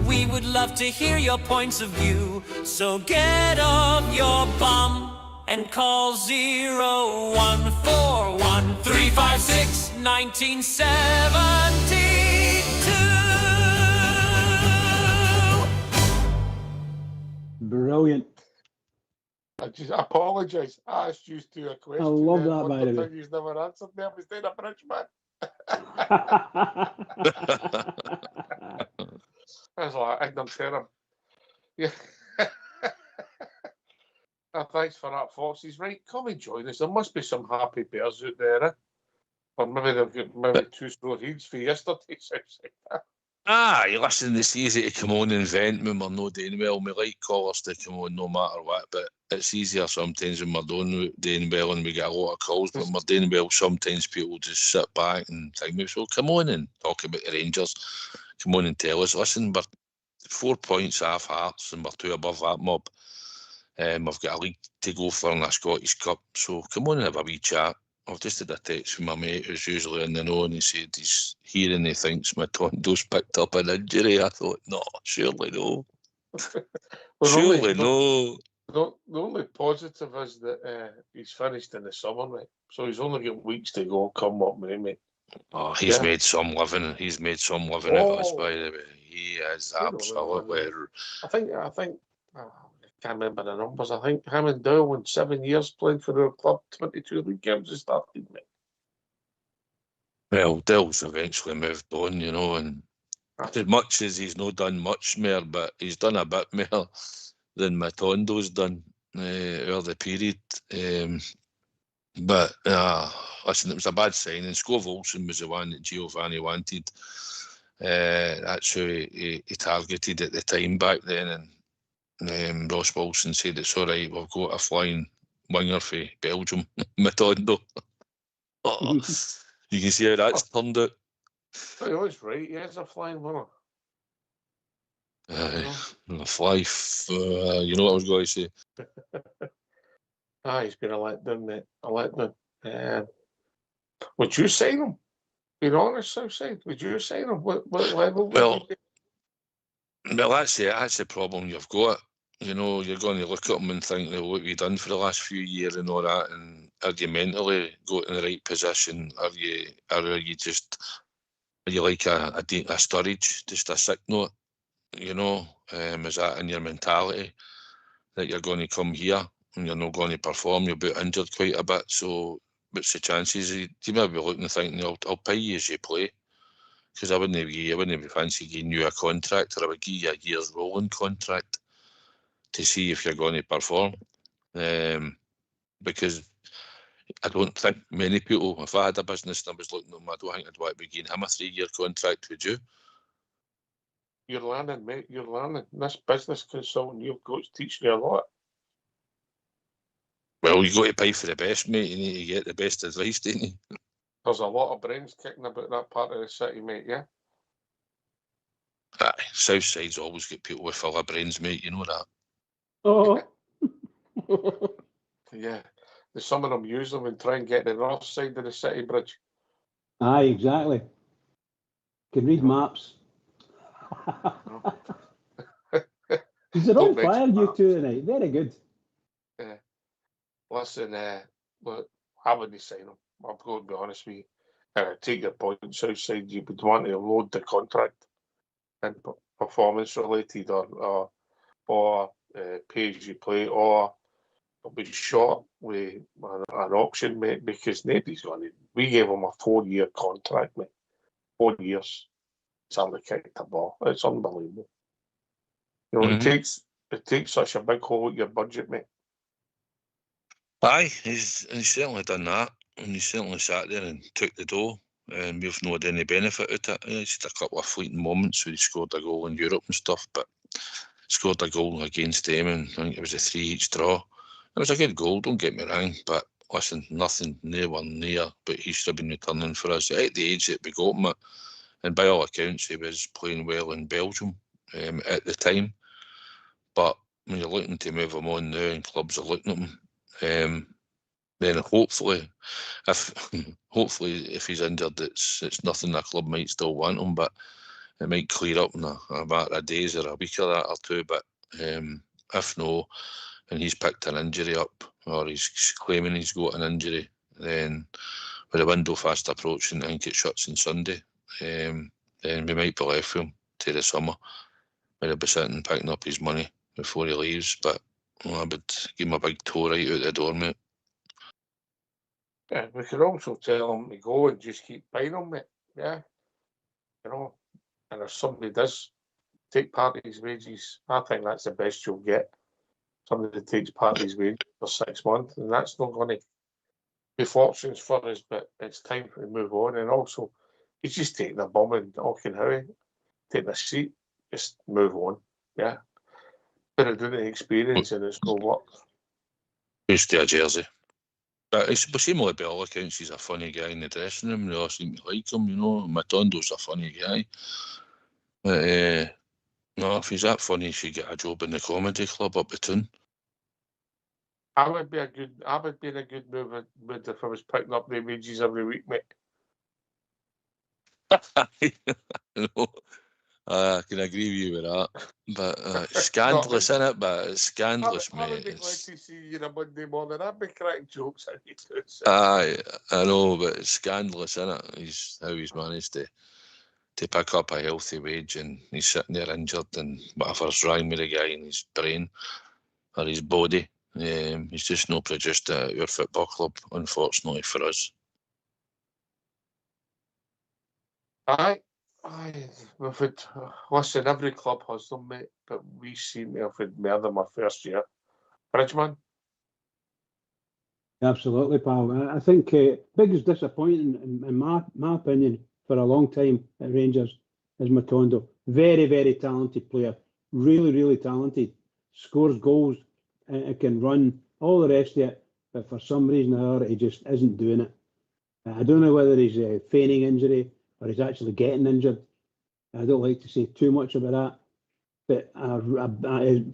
We would love to hear your points of view, so get off your bum and call 0141 356 1972. Brilliant. I just apologise. I asked you two a question. I love that, by the way. You've never answered me. I was doing a bridge, man. I was like, ignorant terror. Yeah. Thanks for that, Fox. He's right. Come and join us. There must be some happy bears out there, eh? Or maybe they've got maybe two sore heads for yesterday. Listen, it's easy to come on and vent when we're not doing well. We like callers to come on no matter what, but it's easier sometimes when we're doing well and we get a lot of calls, but when we're doing well, sometimes people just sit back and think, so come on and talk about the Rangers. Come on and tell us, listen, we're 4 points off Hearts and we're 2 above that mob. We've got a league to go for in a Scottish Cup, so come on and have a wee chat. I've just had a text from my mate who's usually in the know, and he said he's hearing he thinks my Tondo's picked up an injury. I thought, no, surely no. Surely no. The only positive is that he's finished in the summer, mate. So he's only got weeks to go, come what may, mate. Oh, he's made some living. He's made some living out of this, by the way. He is absolutely. I think. I can't remember the numbers. I think him and Doyle in 7 years playing for their club, 22 league games has started, mate. Well, Dill's eventually moved on, you know, and as much as he's not done much more, but he's done a bit more than Matondo's done over the period. But listen, it was a bad signing. Scove Olsen was the one that Giovanni wanted. That's who he targeted at the time back then, and Ross Wilson said it's all right, we've got a flying winger for Belgium, Matondo. You can see how that's turned out. He was right, he is a flying winger. A fly, you know what I was going to say. He's been a letdown, mate. A letdown. Would you sign him? Being honest, Southside, would you sign him? What level? Well, that's the problem you've got. You know, you're going to look at them and think, what have you done for the last few years and all that, and are you mentally got in the right position? Are you like a Sturridge, just a sick note? You know, is that in your mentality that you're going to come here and you're not going to perform? You'll be injured quite a bit, so what's the chances? You might be looking and thinking, I'll pay you as you play. Because I wouldn't be fancy giving you a contract, or I would give you a year's rolling contract to see if you're going to perform. Because I don't think many people, if I had a business and I was looking at them, I don't think I'd want to be giving him a 3-year contract, would you? You're learning, mate. You're learning. This business consultant you've got is teaching you a lot. Well, you got to pay for the best, mate. You need to get the best advice, don't you? There's a lot of brains kicking about that part of the city, mate, yeah? Aye, Southside's always got people with full of brains, mate, you know that. Oh. Yeah. Some of them use them and try and get the north side of the city bridge. Aye, exactly. Can read maps. They're on fire, you two tonight. Very good. Listen, look, I wouldn't sign him. I'm going to be honest with you. I take your point, Southside, you would want to load the contract in performance related or pay as you play, or it'll be short with an auction, mate, because nobody's going to. We gave him a 4-year contract, mate. 4 years. It's only kicked the ball. It's unbelievable. You know, it takes such a big hole at your budget, mate. Aye, he's certainly done that, and he certainly sat there and took the dough, and we've not had any benefit out of it. He's had a couple of fleeting moments where he scored a goal in Europe and stuff, but scored a goal against them, and I think it was a 3-each draw. It was a good goal, don't get me wrong, but listen, nothing nowhere near, but he should have been returning for us at the age that we got him at, and by all accounts he was playing well in Belgium at the time. But when you're looking to move him on now and clubs are looking at him, then hopefully if he's injured, it's nothing a club might still want him, but it might clear up in a matter of days or a week or that or two. But if no, and he's picked an injury up, or he's claiming he's got an injury, then with the window fast approaching, I think it shuts on Sunday, then we might be left with him to the summer, where he'll be sitting picking up his money before he leaves. But I would give him a big toe right out the door, mate. Yeah, we could also tell him to go and just keep buying him, mate. Yeah. You know, and if somebody does take part of his wages, I think that's the best you'll get. Somebody that takes part of his wages for 6 months, and that's not going to be fortunes for us, but it's time to move on. And also, he's just taking a bum and Auchenhowie, taking a seat, just move on. Yeah. But it didn't experience and it's no work. Used to a jersey. But seemingly by all accounts, he's a funny guy in the dressing room. They all seem to like him, you know. Matondo's a funny guy. But no, if he's that funny, he should get a job in the comedy club up the town. I would be in a good move if I was picking up the wages every week, mate. No, I can agree with you with that. But scandalous, isn't it? But it's scandalous, mate. I would be glad to see you on a Monday morning. I'd be cracking jokes at you too. Aye, I know, but it's scandalous, isn't it? How he's managed to pick up a healthy wage, and he's sitting there injured, and whatever's wrong with the guy in his brain or his body, he's just not produced at our football club, unfortunately for us. Aye, we've had, listen, every club has them, mate, but we seem to have had more than my first year. Bridgeman? Absolutely, pal. I think biggest disappointing, in my opinion, for a long time at Rangers is Matondo. Very, very talented player. Really, really talented. Scores goals, can run, all the rest of it. But for some reason or other, he just isn't doing it. I don't know whether he's feigning injury or he's actually getting injured. I don't like to say too much about that. But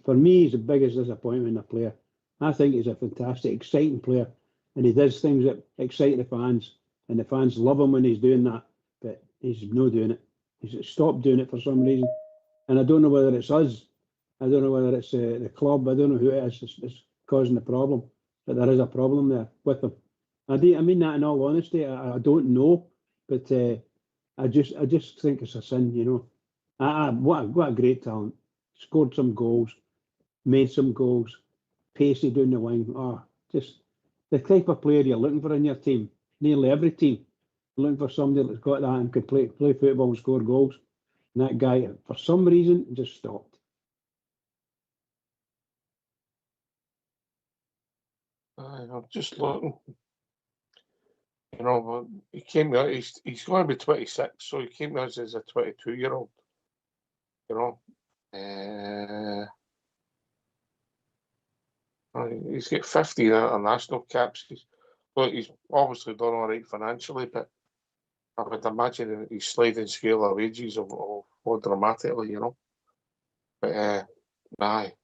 for me, he's the biggest disappointment in a player. I think he's a fantastic, exciting player. And he does things that excite the fans. And the fans love him when he's doing that. But he's not doing it. He's stopped doing it for some reason. And I don't know whether it's us. I don't know whether it's the club. I don't know who it is that's causing the problem. But there is a problem there with him. I mean that in all honesty. I don't know. But I just think it's a sin, you know. What a great talent. Scored some goals. Made some goals. Pacey down the wing. Just the type of player you're looking for in your team. Nearly every team. You're looking for somebody that's got that and can play football and score goals. And that guy, for some reason, just stopped. I'm just looking. You know, he came out, he's going to be 26, so he came out as a 22-year-old. You know, he's got 50 international caps. He's obviously done all right financially, but I would imagine his sliding scale of wages will fall dramatically, you know. But, aye.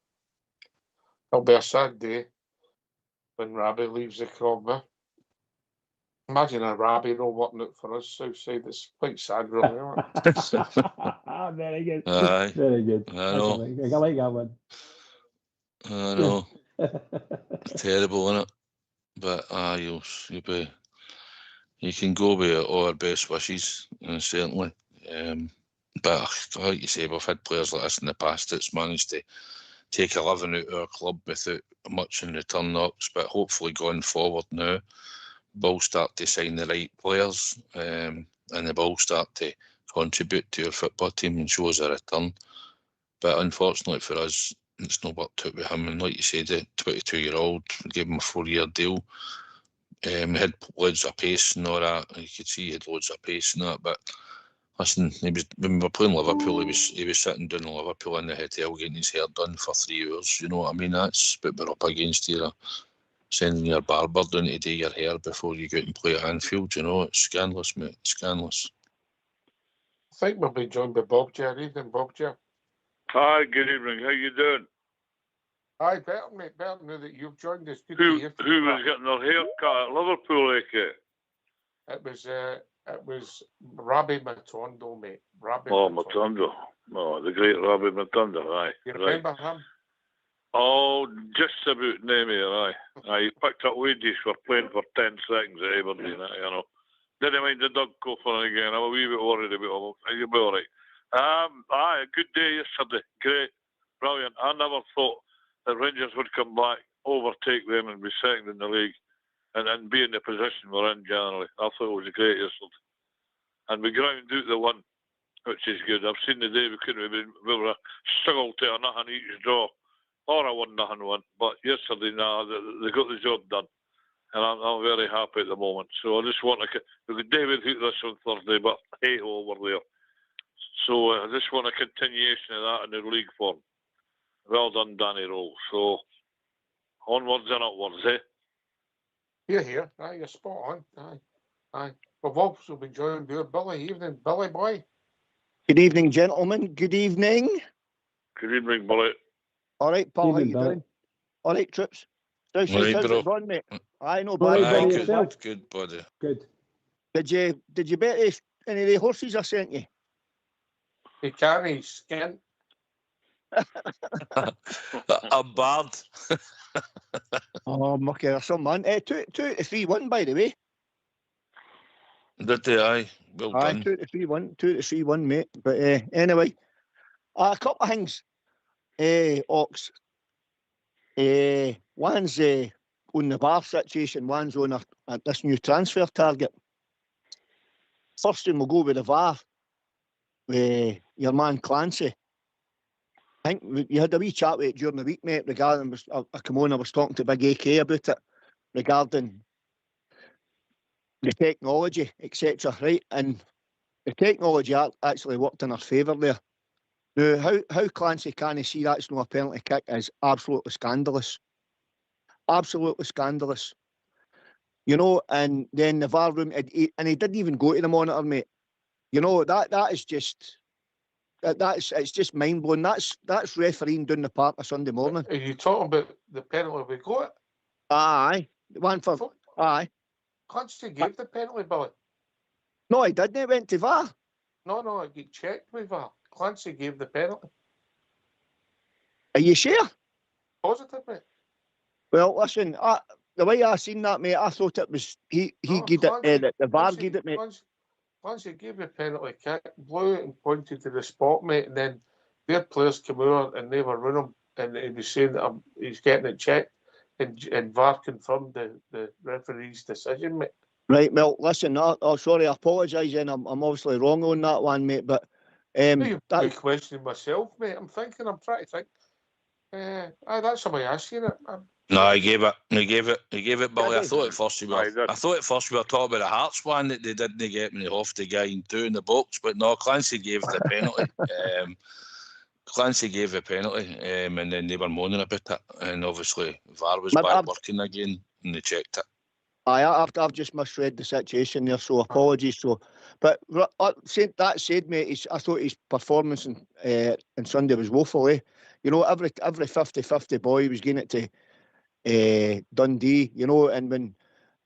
It'll be a sad day when Rabbie leaves the club. Imagine a Rabbie not working out for us Southside. It's quite sad, really. Very good. Aye. Very good. I know. I like that one. I know. Terrible, isn't it? But you'll be you can go with all our best wishes, certainly. But like you say, we've had players like this in the past that's managed to take a living out of our club without much in return knocks. But hopefully going forward now, we'll start to sign the right players, and they will start to contribute to our football team and show us a return. But unfortunately for us, it's not worked out with him. And like you said, the 22-year-old, we gave him a 4-year deal. He had loads of pace and all that. You could see he had loads of pace and that. But listen, when we were playing Liverpool, he was sitting down in Liverpool in the hotel getting his hair done for 3 hours. You know what I mean? That's what we're up against here. Sending your barber down to do your hair before you go out and play at Anfield. You know, it's scandalous, mate. Scandalous. I think we'll be joined by Bob Ger. Evening, Bob Ger. Hi, good evening. How you doing? Aye, better, mate. Better now that you've joined us. Good Who to hear from who you. was getting their hair cut at Liverpool, It was Robbie Matondo, mate. Robbie Matondo. Oh, the great Robbie Matondo, aye. You remember him? Oh, just about name here, aye. He picked up wages for playing for 10 seconds at Aberdeen, you know. Didn't mind the dog coughing again. I'm a wee bit worried about him. You'll be all right. Aye, a good day yesterday. Great. Brilliant. I never thought that Rangers would come back, overtake them and be second in the league and be in the position we're in generally. I thought it was great yesterday. And we ground out the one, which is good. I've seen the day we were struggled to a nothing each draw. Or a 1-0 one, but yesterday, they got the job done, and I'm very happy at the moment. So I just want to. We could do without this on Thursday, but hey over there. So I just want a continuation of that in the league form. Well done, Danny Rowe. So onwards and upwards, eh? Here. Aye, you're spot on. Aye. We've also been joined by Billy. Evening, Billy boy. Good evening, gentlemen. Good evening. Good evening, Billy. All right, Paul, how Evening, you Billy. doing? All right, troops. How's Right, it going, mate? I know, All buddy. right, buddy, good, yourself? good, buddy. Good. Did you bet any of the horses I sent you? He carries skin. I'm bad. Oh, mucky or some man. 2 to 3 1, by the way. Did they? Aye. Well Aye, done. 2 to 3 1, 2 to 3 1, mate. But anyway, a couple of things. Ox. One's on the VAR situation, one's on this new transfer target. First one, we'll go with the VAR. With your man Clancy. I think you had a wee chat with it during the week, mate, regarding, I come on, I was talking to Big AK about it, regarding the technology, etc., right? And the technology actually worked in our favour there. Now, how Clancy can't see that's not a penalty kick is absolutely scandalous. Absolutely scandalous. You know, and then the VAR room, and he didn't even go to the monitor, mate. You know, that is just, it's just mind-blowing. That's refereeing down the park on Sunday morning. Are you talking about the penalty we got? Aye. One for, aye. Clancy gave the penalty, Billy. No, he didn't. It went to VAR. No, I get checked with VAR. Clancy gave the penalty. Are you sure? Positive, mate. Well, listen, the way I seen that, mate, I thought it was he gave it, the VAR gave it, mate. Clancy gave the penalty kick, blew it and pointed to the spot, mate, and then their players came over and they were running, and he was saying that he's getting it checked, and VAR confirmed the referee's decision, mate. Right, well, listen, sorry, I apologise, and I'm obviously wrong on that one, mate, but You're questioning myself, mate. I'm trying to think. That's somebody asking it. No, he gave it, Billy. I thought at first we were talking about the Hearts one that they didn't get when they offed the guy in 2 in the box, but no, Clancy gave the penalty. And then they were moaning about it, and obviously VAR was back working again, and they checked it. I've just misread the situation there, so apologies. So, but that said, mate, I thought his performance on Sunday was woeful. You know, every 50-50 boy he was getting it to Dundee. You know, and when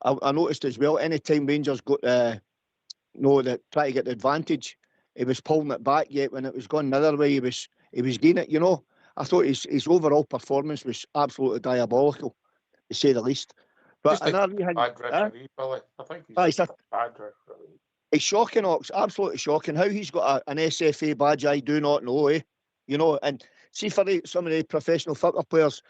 I noticed as well, any time Rangers got try to get the advantage, he was pulling it back. Yet when it was going the other way, he was getting it. You know, I thought his overall performance was absolutely diabolical, to say the least. But Just a another thing, bad referee, Billy. I think Aye, he's he's a bad referee. it's shocking, Ox. Absolutely shocking. How he's got an SFA badge, I do not know, eh? You know, and see for some of the professional football players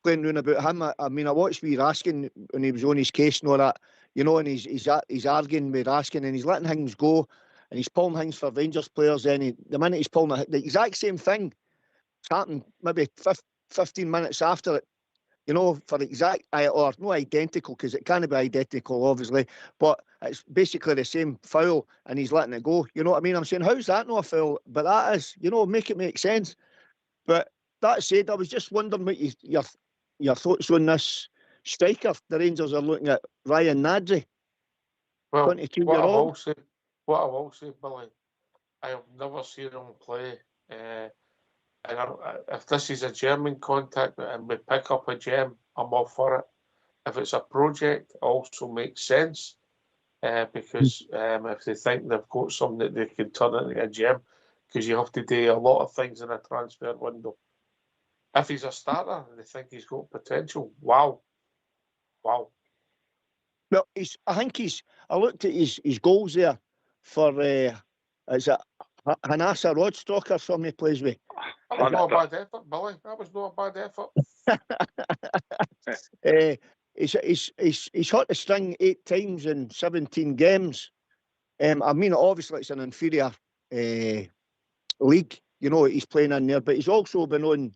playing round about him. I mean, I watched wee Raskin when he was on his case and all that, you know, and he's arguing with Raskin and he's letting things go and he's pulling things for Rangers players. Then the minute he's pulling the exact same thing, it's happened maybe 15 minutes after it. You know, for exact, or no identical, because it can't be identical, obviously, but it's basically the same foul, and he's letting it go. You know what I mean? I'm saying, how's that not a foul? But that is, you know, make it make sense. But that said, I was just wondering what your thoughts on this striker. The Rangers are looking at Ryan Nadry, Well, 22 year old. What I will say, Billy, I have never seen him play. And if this is a German contact and we pick up a gem, I'm all for it. If it's a project, it also makes sense because if they think they've got something that they can turn into a gem, because you have to do a lot of things in a transfer window. If he's a starter and they think he's got potential, wow. Well, I looked at his goals there for, is it Hanasa Rodstock or something he plays with? That was not a bad effort, Billy. That was not a bad effort. He's hit the string 8 times in 17 games. I mean, obviously it's an inferior league, you know, he's playing in there, but he's also been on,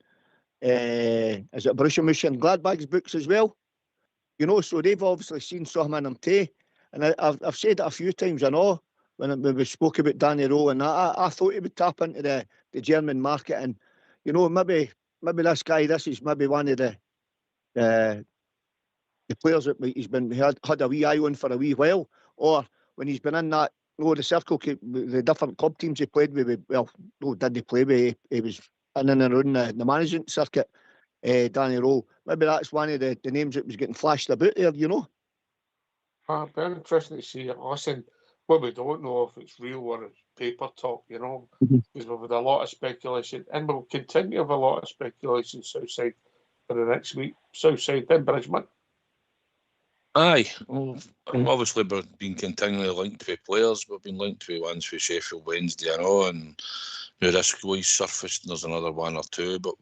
is it Borussia Mönchengladbach's books as well? You know, so they've obviously seen something in him too. And I've said it a few times, I know, when we spoke about Danny Rowe, and I thought he would tap into the German market. And, you know, maybe this is maybe one of the players that he's been had a wee eye on for a wee while, or when he's been in that, you know, the circle, the different club teams he played with, well, no, did he play with? He was in and around the management circuit, Danny Rowe. Maybe that's one of the names that was getting flashed about there, you know. Very interesting to see it. Listen, what we don't know if it's real or it's paper talk, you know, because we've had a lot of speculation, and we'll continue to have a lot of speculation Southside for the next week. Southside then Bridgman. Aye, well, obviously we've been continually linked with players. We've been linked with ones for Sheffield Wednesday, I know, and this voice surfaced, and there's another one or two, but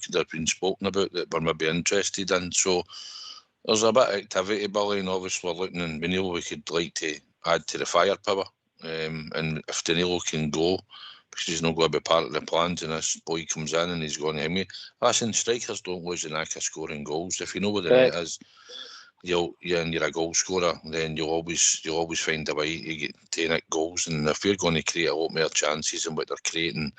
they've been spoken about that we're maybe interested in. So there's a bit of activity, Billy, and obviously we're looking, and we know we could like to add to the firepower. And if Danilo can go, because he's not going to be part of the plans, and this boy comes in and he's going to me. Listen, strikers don't lose the knack of scoring goals. If you know what the net is, you're a goal scorer, then you'll always find a way to get 10 goals. And if you're going to create a lot more chances than what they're creating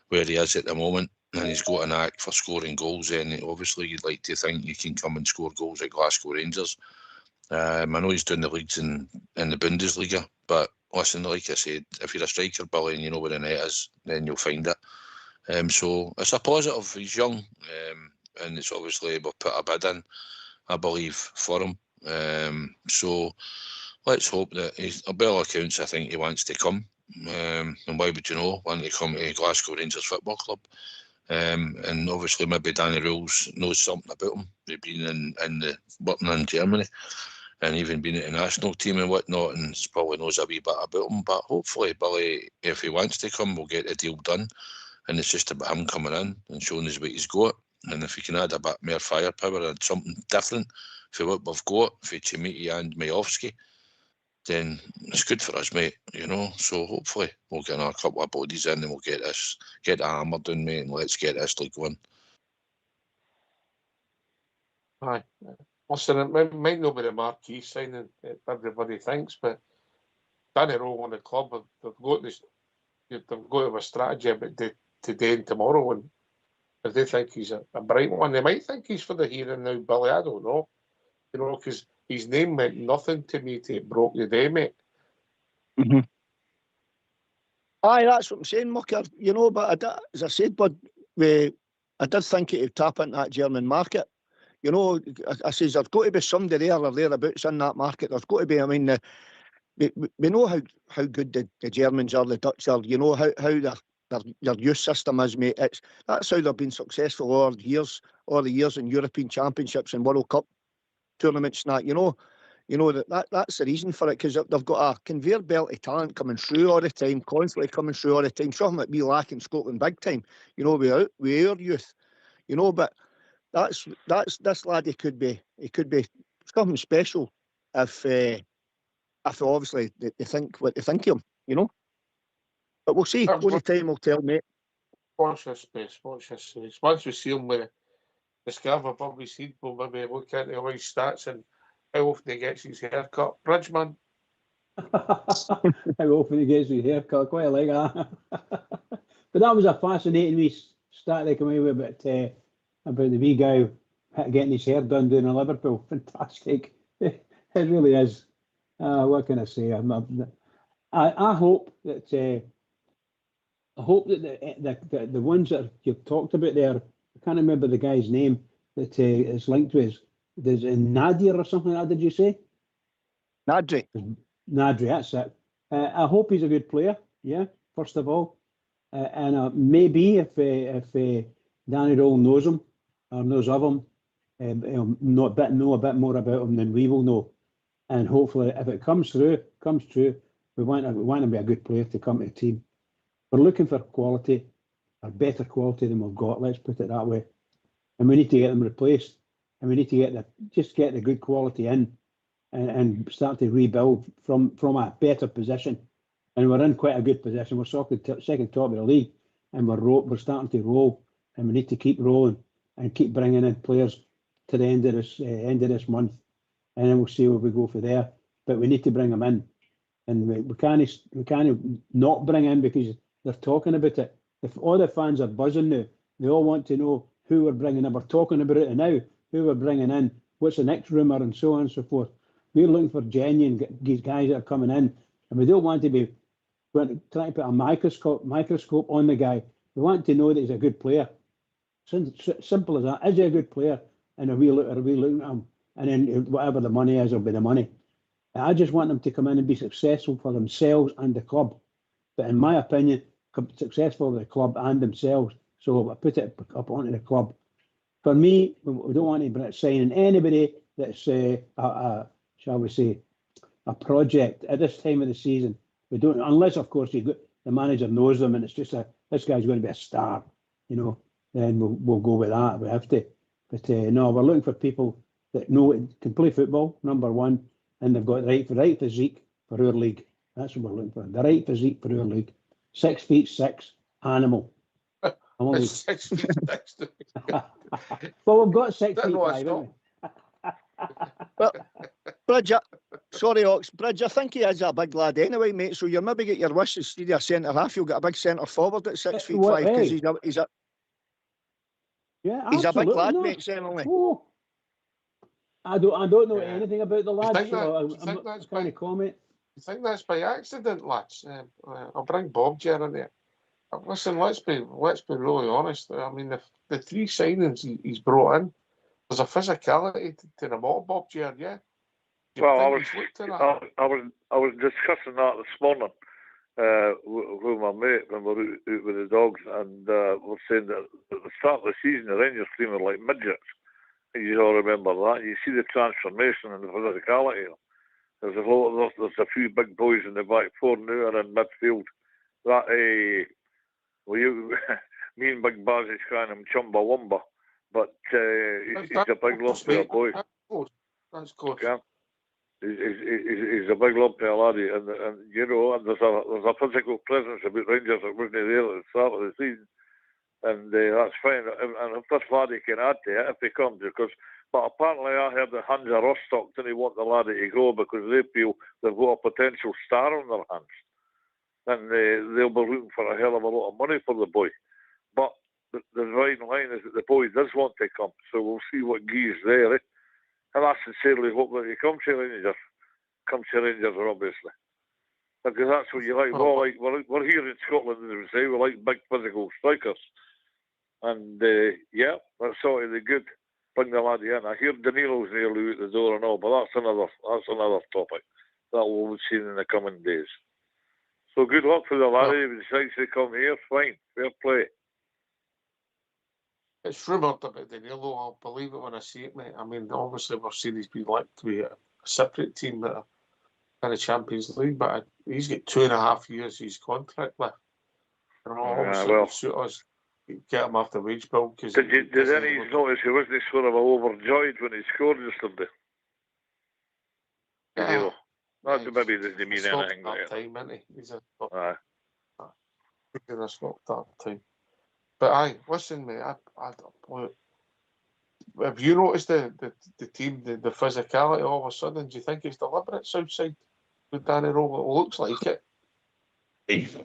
where he is at the moment, and he's got a knack for scoring goals, then obviously you'd like to think you can come and score goals at Glasgow Rangers. I know he's doing the leagues in the Bundesliga, but listen, like I said, if you're a striker, Billy, and you know where the net is, then you'll find it. So it's a positive. He's young, and it's obviously we'll put a bid in, I believe, for him. So let's hope that he's, by all accounts, I think he wants to come. And why would you know, want to come to Glasgow Rangers Football Club? And obviously maybe Danny Rose knows something about him. He's been working in Germany and even been at the national team and whatnot, and probably knows a wee bit about him. But hopefully, Billy, if he wants to come, we'll get the deal done. And it's just about him coming in and showing us what he's got. And if he can add a bit more firepower and something different for what we've got, for Chimiti and Majovsky, then it's good for us, mate, you know. So hopefully we'll get another couple of bodies in and we'll get the hammer done, mate, and let's get this league going. Aye. Listen, it might not be the marquee signing that everybody thinks, but Danny Rowe on the club, they've got to have a strategy about today and tomorrow, and if they think he's a bright one, they might think he's for the here and now, Billy. I don't know, you know, because his name meant nothing to me till it broke the day, mate. Mm-hmm. Aye, that's what I'm saying, Mucker. You know, but as I said, but I did think it would tap into that German market. You know, I says there's got to be somebody there or thereabouts in that market. There's got to be. I mean, we know how good the Germans are, the Dutch are. You know how their youth system is, mate. That's how they've been successful all the years in European Championships and World Cup tournaments and that, that's the reason for it, because they've got a conveyor belt of talent coming through all the time, constantly coming through all the time, something that we lack in Scotland big time, with our youth, but that's this lad, he could be something special if obviously they think what they think of him, but we'll see. Only time will tell, mate. Watch this space. Once we see him with the scarf above his head, we'll maybe look into all his stats and how often he gets his hair cut. Bridgeman. How often he gets his hair cut, quite like that. But that was a fascinating wee stat they came away with about the wee guy getting his hair done down in Liverpool. Fantastic. It really is. What can I say? I hope that the ones that you've talked about there, I can't remember the guy's name that is linked to us. There's Nadir or something like that, did you say? Nadri, that's it. I hope he's a good player, yeah, first of all. And maybe if Danny Roll knows him or knows of him, he'll know a bit more about him than we will know. And hopefully, if it comes true, we want him to be a good player to come to the team. We're looking for quality, or better quality than we've got, let's put it that way. And we need to get them replaced. And we need to get the good quality in and start to rebuild from a better position. And we're in quite a good position. We're second top of the league, and we're starting to roll. And we need to keep rolling and keep bringing in players to the end of this month, and then we'll see where we go for there. But we need to bring them in, and we can't not bring in because they're talking about it. If all the fans are buzzing now, they all want to know who we're bringing in. We're talking about it now. Who we're bringing in? What's the next rumour, and so on and so forth. We're looking for genuine guys that are coming in, and we don't want to be trying to put a microscope on the guy. We want to know that he's a good player. Simple as that. Is he a good player? And are we looking at him? And then whatever the money is, will be the money. I just want them to come in and be successful for themselves and the club. But in my opinion, successful for the club and themselves. So I put it up onto the club. For me, we don't want to sign anybody that's shall we say, a project at this time of the season. We don't, unless of course the manager knows them and it's just this guy's going to be a star, then we'll go with that. We have to. But no, we're looking for people that can play football, number one, and they've got the right physique for our league. That's what we're looking for. The right physique for our league. 6'6", animal. 6'6". Well, we've got 6'5", haven't we? Well, Bridge, sorry, Ox, Bridge, I think he is a big lad anyway, mate. So you'll maybe get your wishes instead of a centre half. You'll get a big centre forward at 6'5" because he's a big lad, mate. Certainly. Oh. I don't know anything about the lad, so I'm not trying to comment. I think that's by accident, lads. I'll bring Bob Ger in there. Listen, let's be really honest. I mean, the three signings he's brought in, there's a physicality to them all, Bob Ger, yeah. Well, I was discussing that this morning with my mate when we were out with the dogs, and we're saying that at the start of the season, the Rangers team were like midgets. You all remember that. You see the transformation and the physicality. There's a few big boys in the back four now and in midfield. That me and Big Baz is calling him Chumbawamba, but he's a big lumpy boy. That's close. Yeah. He's a big lumpy laddie, and there's a physical presence about Rangers that wasn't there at the start of the season. And that's fine. And if this laddie can add to it, if he comes, but apparently I heard that Hansa Rostock didn't want the laddie to go because they feel they've got a potential star on their hands. And they'll be looking for a hell of a lot of money for the boy. But the right line is that the boy does want to come, so we'll see what gives there. And I sincerely hope that he comes to Rangers. Obviously. Because that's what you like. We're here in Scotland, as we say, we like big physical strikers. And that's sort of the good. Bring the laddie in. I hear Danilo's nearly out the door and all, but that's another topic that we'll be seeing in the coming days. So good luck for the laddie. If he decides to come here, fine, fair play. It's rumoured about Danilo. I'll believe it when I see it, mate. I mean, obviously we're seeing he's been linked to be a separate team that are in the Champions League, but he's got 2.5 years his contract left. And obviously well, it would suit us. Get him off the wage bill. Did any notice he wasn't sort of overjoyed when he scored yesterday? Yeah. That maybe doesn't mean anything. That time, isn't he? He's a stop that time. But aye, listen, mate. Have you noticed the team, the physicality all of a sudden? Do you think it's deliberate Southside with Danny Rowe? It looks like it. He's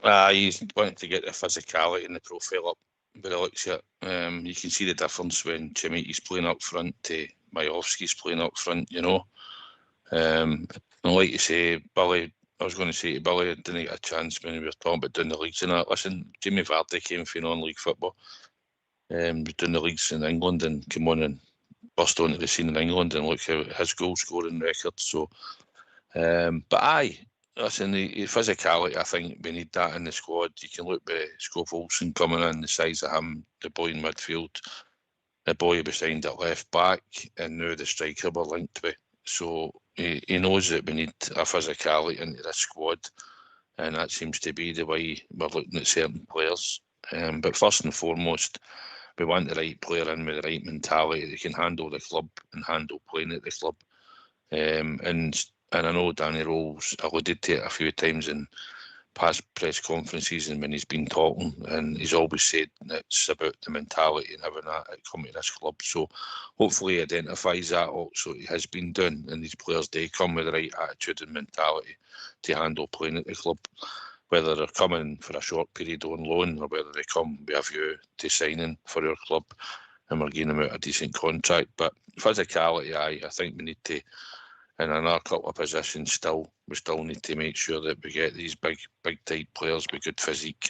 wanting to get the physicality and the profile up, but it looks at you can see the difference when Chimiti's playing up front to Majowski's playing up front, you know. And like you say, Billy, I was going to say to Billy, didn't get a chance when we were talking about doing the leagues and that. Listen, Jamie Vardy came from non-league football, was doing the leagues in England and came on and burst onto the scene in England, and look how his goal scoring record. So, but aye, listen, the physicality, I think we need that in the squad. You can look at Scott Olsen coming in, the size of him, the boy in midfield, the boy behind at left back, and now the striker we're linked with. So he knows that we need a physicality into the squad, and that seems to be the way we're looking at certain players. But first and foremost, we want the right player in with the right mentality that can handle the club and handle playing at the club. And I know Danny Rowe's alluded to it a few times in past press conferences and when he's been talking, and he's always said that it's about the mentality and having that come to this club. So hopefully he identifies that also he has been doing, and these players, they come with the right attitude and mentality to handle playing at the club, whether they're coming for a short period on loan or whether they come with a view to signing for our club and we're giving them out a decent contract. But physicality, I think we need to, in another couple of positions we still need to make sure that we get these big tight players with good physique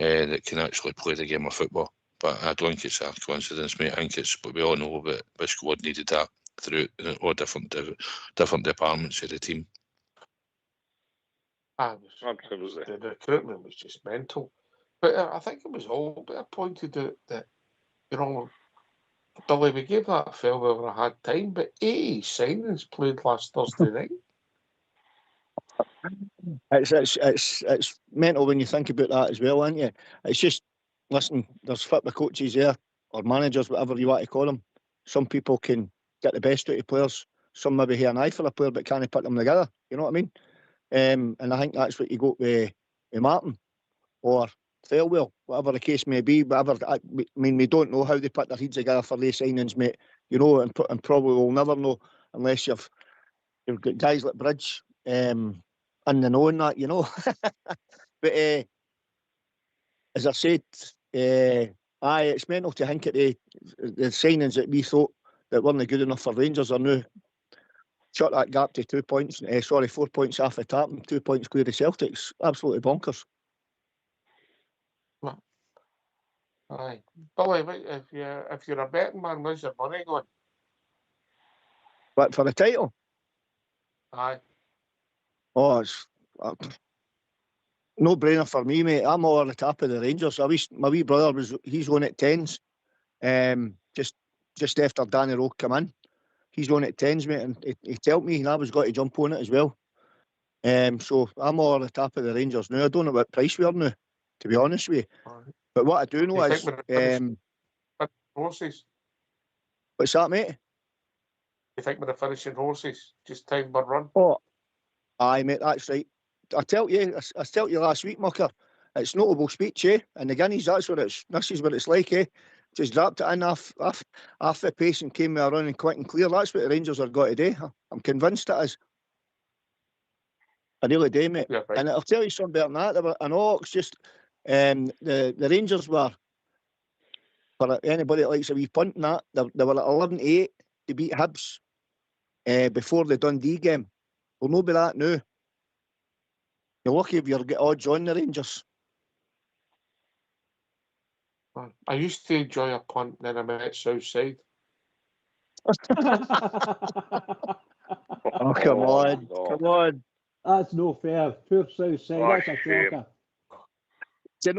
that can actually play the game of football. But I don't think it's a coincidence, mate. I think it's, but we all know that the squad needed that through all different departments of the team. Absolutely. The recruitment was just mental. But I think it was all pointed out that, you know, Billy, we gave that fella a hard time, but 80 signings played last Thursday night. It's mental when you think about that as well, aren't you? It's just, listen, there's football coaches there, or managers, whatever you want to call them. Some people can get the best out of players. Some maybe have an eye for a player but can't put them together. You know what I mean? And I think that's what you got with Martin or Thelwell, whatever the case may be. I mean, we don't know how they put their heads together for these signings, mate. You know, and probably will never know unless you've got guys like Bridge in the know and that, you know. But as I said, it's mental to think of the signings that we thought that weren't good enough for Rangers are now shut that gap to 2 points. 4 points off the top and 2 points clear the Celtics. Absolutely bonkers. Aye, Billy, if you're a betting man, where's your money going? But for the title? Aye. Oh, it's no brainer for me, mate. I'm all on the top of the Rangers. My wee brother he's on at 10s. Just after Danny Rowe come in. He's on at 10s, mate, and he told me and I was going to jump on it as well. So I'm all on the top of the Rangers now. I don't know what price we are now, to be honest with you. Right. But what I do know is horses. What's that, mate? You think we're the finishing horses? Just time but run. Oh, aye, mate, that's right. I tell you last week, Mucker, it's notable speech, eh? And the Guineas, this is what it's like, eh? Just dropped it in off the pace and came with a running quick and clear. That's what the Rangers are got today. I'm convinced it is. I really do, mate. Yeah, right. And I'll tell you something about that. I know it's just the Rangers were, for anybody that likes a wee punt and that, they were at 11-8 to beat Hibs before the Dundee game. We'll not be that now. You're lucky if you get odds on the Rangers. I used to enjoy a punt, then I met Southside. Oh, come on. That's no fair. Poor Southside, that's a shocker. Do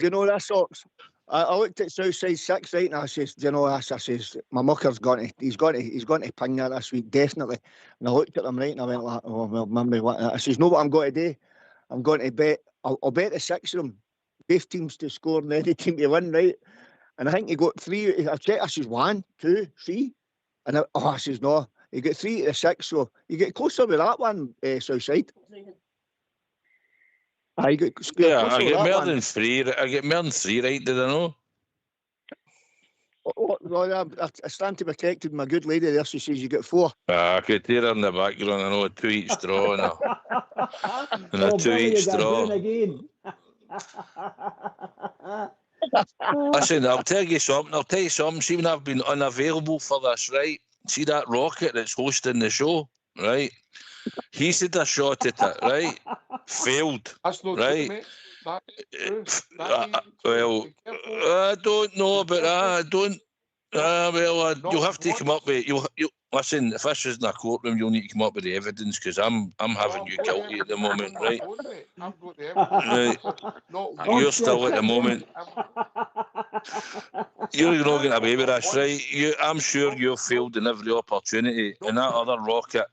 you know that, Socks? I looked at Southside 6, right, and I says, do you know this? I says, my mucker's he's going to ping that this week, definitely. And I looked at him, right, and I went like, oh, well, remember what? I says, know what I'm going to do? I'm going to bet, I'll bet the 6 of them, both teams to score and any team to win, right? And I think he got 3, I checked, I says, 1, 2, 3. And I says, no, you got 3 to the 6, so you get closer with that one, Southside. I get Yeah, I get more than 3. I get more than 3 right, did I know? Well, I stand to be protected. My good lady there, she says you get 4. I could hear her in the background. I know a 2 each straw and a 2 Billy, each you got straw. doing again. Listen, I'll tell you something. See, when I've been unavailable for this, right? See that rocket that's hosting the show, right? He said a shot at it, right? Failed. That's not right? true, mate. That is true. Well, I don't know about that. I don't. You'll have to come up with you. Listen, if this isn't a courtroom, you'll need to come up with the evidence because I'm having you guilty at the moment, right? I've got the evidence. Right. You're still at the moment. You're not getting away with this, right? I'm sure you've failed in every opportunity. And that other rocket,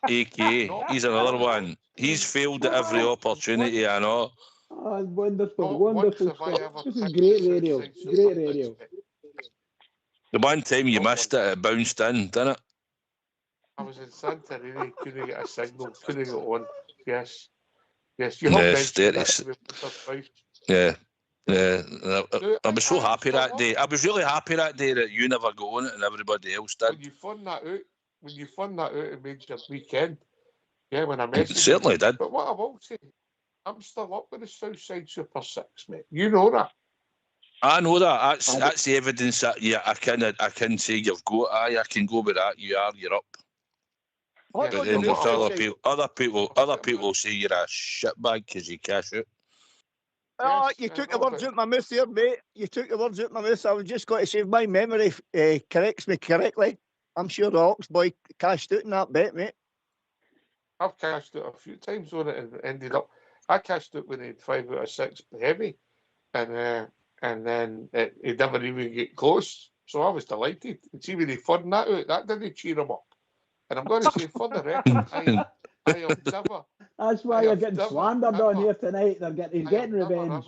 AKA, he's another one. He's failed at every opportunity, I know. Oh, wonderful stuff. This is great radio. Great radio. The one time you missed it, it bounced in, didn't it? I was in Santorini, couldn't get a signal, couldn't get on. Yes. You have mentioned that. Yeah. I was so happy that day. I was really happy that day that you never got on it and everybody else did. When you found that out, it made your weekend. Yeah, when I messaged it certainly did. But what I will say, I'm still up with the Southside Super 6, mate. You know that. I know that. That's the evidence that I can say you've got. I can go with that. You're up. But then there's other people say you're a shitbag because you cash out. Oh, you took the words out my mouth there, mate. You took the words out my mouth. I was just going to say, if my memory corrects me correctly, I'm sure the Hawks boy cashed out in that bet, mate. I've cashed out a few times on it and ended up. I cashed out when he had 5 out of 6 heavy, and then he never even get close. So I was delighted. And see when he fund that out, that didn't cheer him up. And I'm going to say for the record, I have never. That's why you're getting slandered on here tonight. He's getting revenge.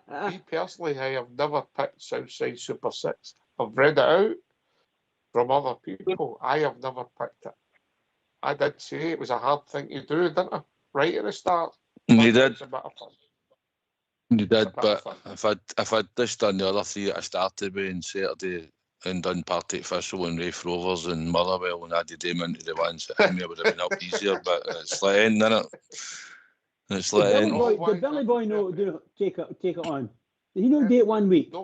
Me personally, I have never picked Southside Super 6. I've read it out from other people. I have never picked it. I did say it was a hard thing to do, didn't I? Right at the start. You did. It's a bit of fun. You did, but if I'd just done the other 3 that I started with on Saturday and done Partick Thistle and Rafe Rovers and Motherwell and added them into the ones that hit me, it would have been up easier, but it's like end, isn't it? It's like end. Did Billy Boy take it on? Did he not do it 1 week?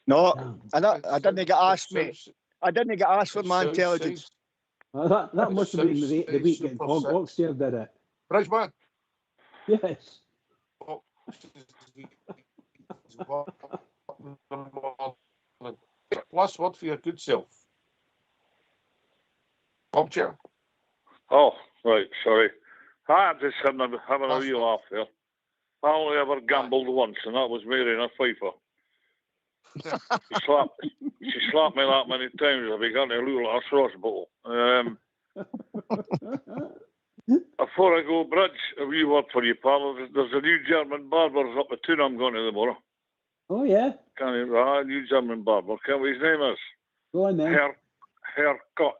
No, I didn't get asked, mate. I didn't get asked for my intelligence. That must have been the week that Oxford did it. Bridgeman? Yes. Last word for your good self. Bobjet. Oh, right, sorry. I'm just having a wee laugh there. I only ever gambled once, and that was Mary and a Pfeiffer. She slapped me that many times, I began to look like a sauce bottle. Before I go, Bridge, a wee word for you, pal. There's a new German barber's up the tune I'm going to tomorrow. Oh, yeah? New German barber. Can't what his name is? Go on, then. Haircut.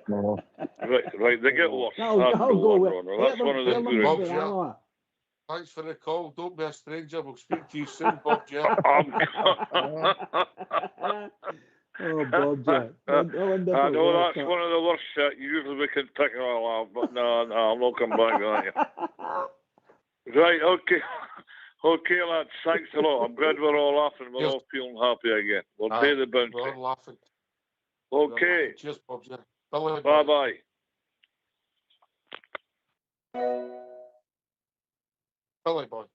Right, they get worse. I'll go with That's one of the Thanks for the call. Don't be a stranger. We'll speak to you soon, Bob Jet. Oh, Bob Jet. I know that's one of the worst shit. Usually we can take it all off, but no, I'm not coming back on you. Right, okay. Okay, lads, thanks a lot. I'm glad we're all laughing. We're all feeling happy again. We'll pay the bounty. We're all laughing. Okay. Cheers, Bob Jet. Bye-bye. Billy boy.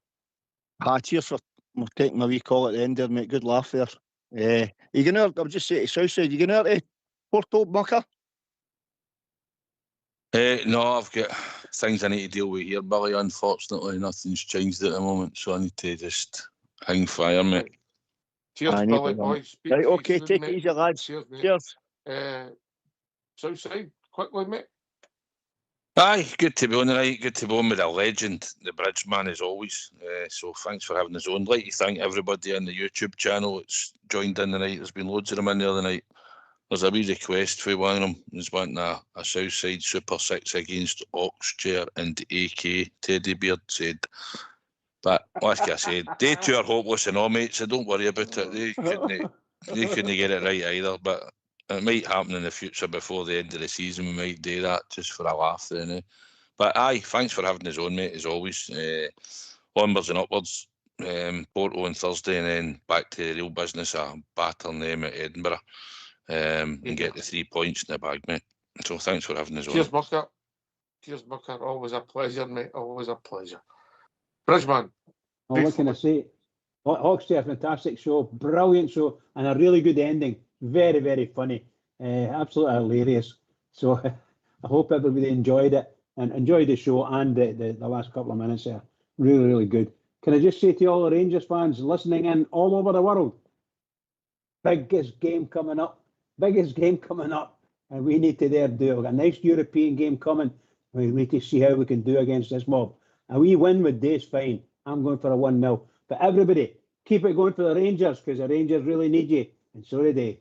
Cheers for taking my wee call at the end there, mate. Good laugh there. You can I'll just say to Southside, you can hear to Porto Mucker? No, things I need to deal with here, Billy. Unfortunately, nothing's changed at the moment, so I need to just hang fire, mate. Cheers, I need Billy to run. boy. Speak Right, to you okay, soon, take mate. it easy, lads. Cheers, mate. Cheers. Southside, quickly, mate. Aye, good to be on tonight. Good to be on with a legend, the bridge man, as always. So thanks for having us on. I'd like to thank everybody on the YouTube channel that's joined in tonight. There's been loads of them in the other night. There's a wee request for one of them. He's wanting a Southside Super 6 against Oxchair and AK. Teddy Beard said. But like I said, they two are hopeless and all, mate, so don't worry about it. They couldn't get it right either. But it might happen in the future before the end of the season. We might do that just for a laugh then. But aye, thanks for having us on, mate, as always. Onwards and upwards. Porto on Thursday and then back to the real business of battering them at Edinburgh and get the 3 points in the bag, mate. So thanks for having us Cheers, on. Mucker. Cheers, Mucker. Always a pleasure, mate. Always a pleasure. Bridgeman. Oh, what can I say? Hawkstay, a fantastic show, brilliant show, and a really good ending. Very, very funny. Absolutely hilarious. So I hope everybody enjoyed it and enjoyed the show and the last couple of minutes there. Really, really good. Can I just say to all the Rangers fans listening in all over the world, biggest game coming up. And we need to do a nice European game coming. We need to see how we can do against this mob. A wee win with Day's fine. I'm going for a 1-0. But everybody, keep it going for the Rangers because the Rangers really need you. And so do they.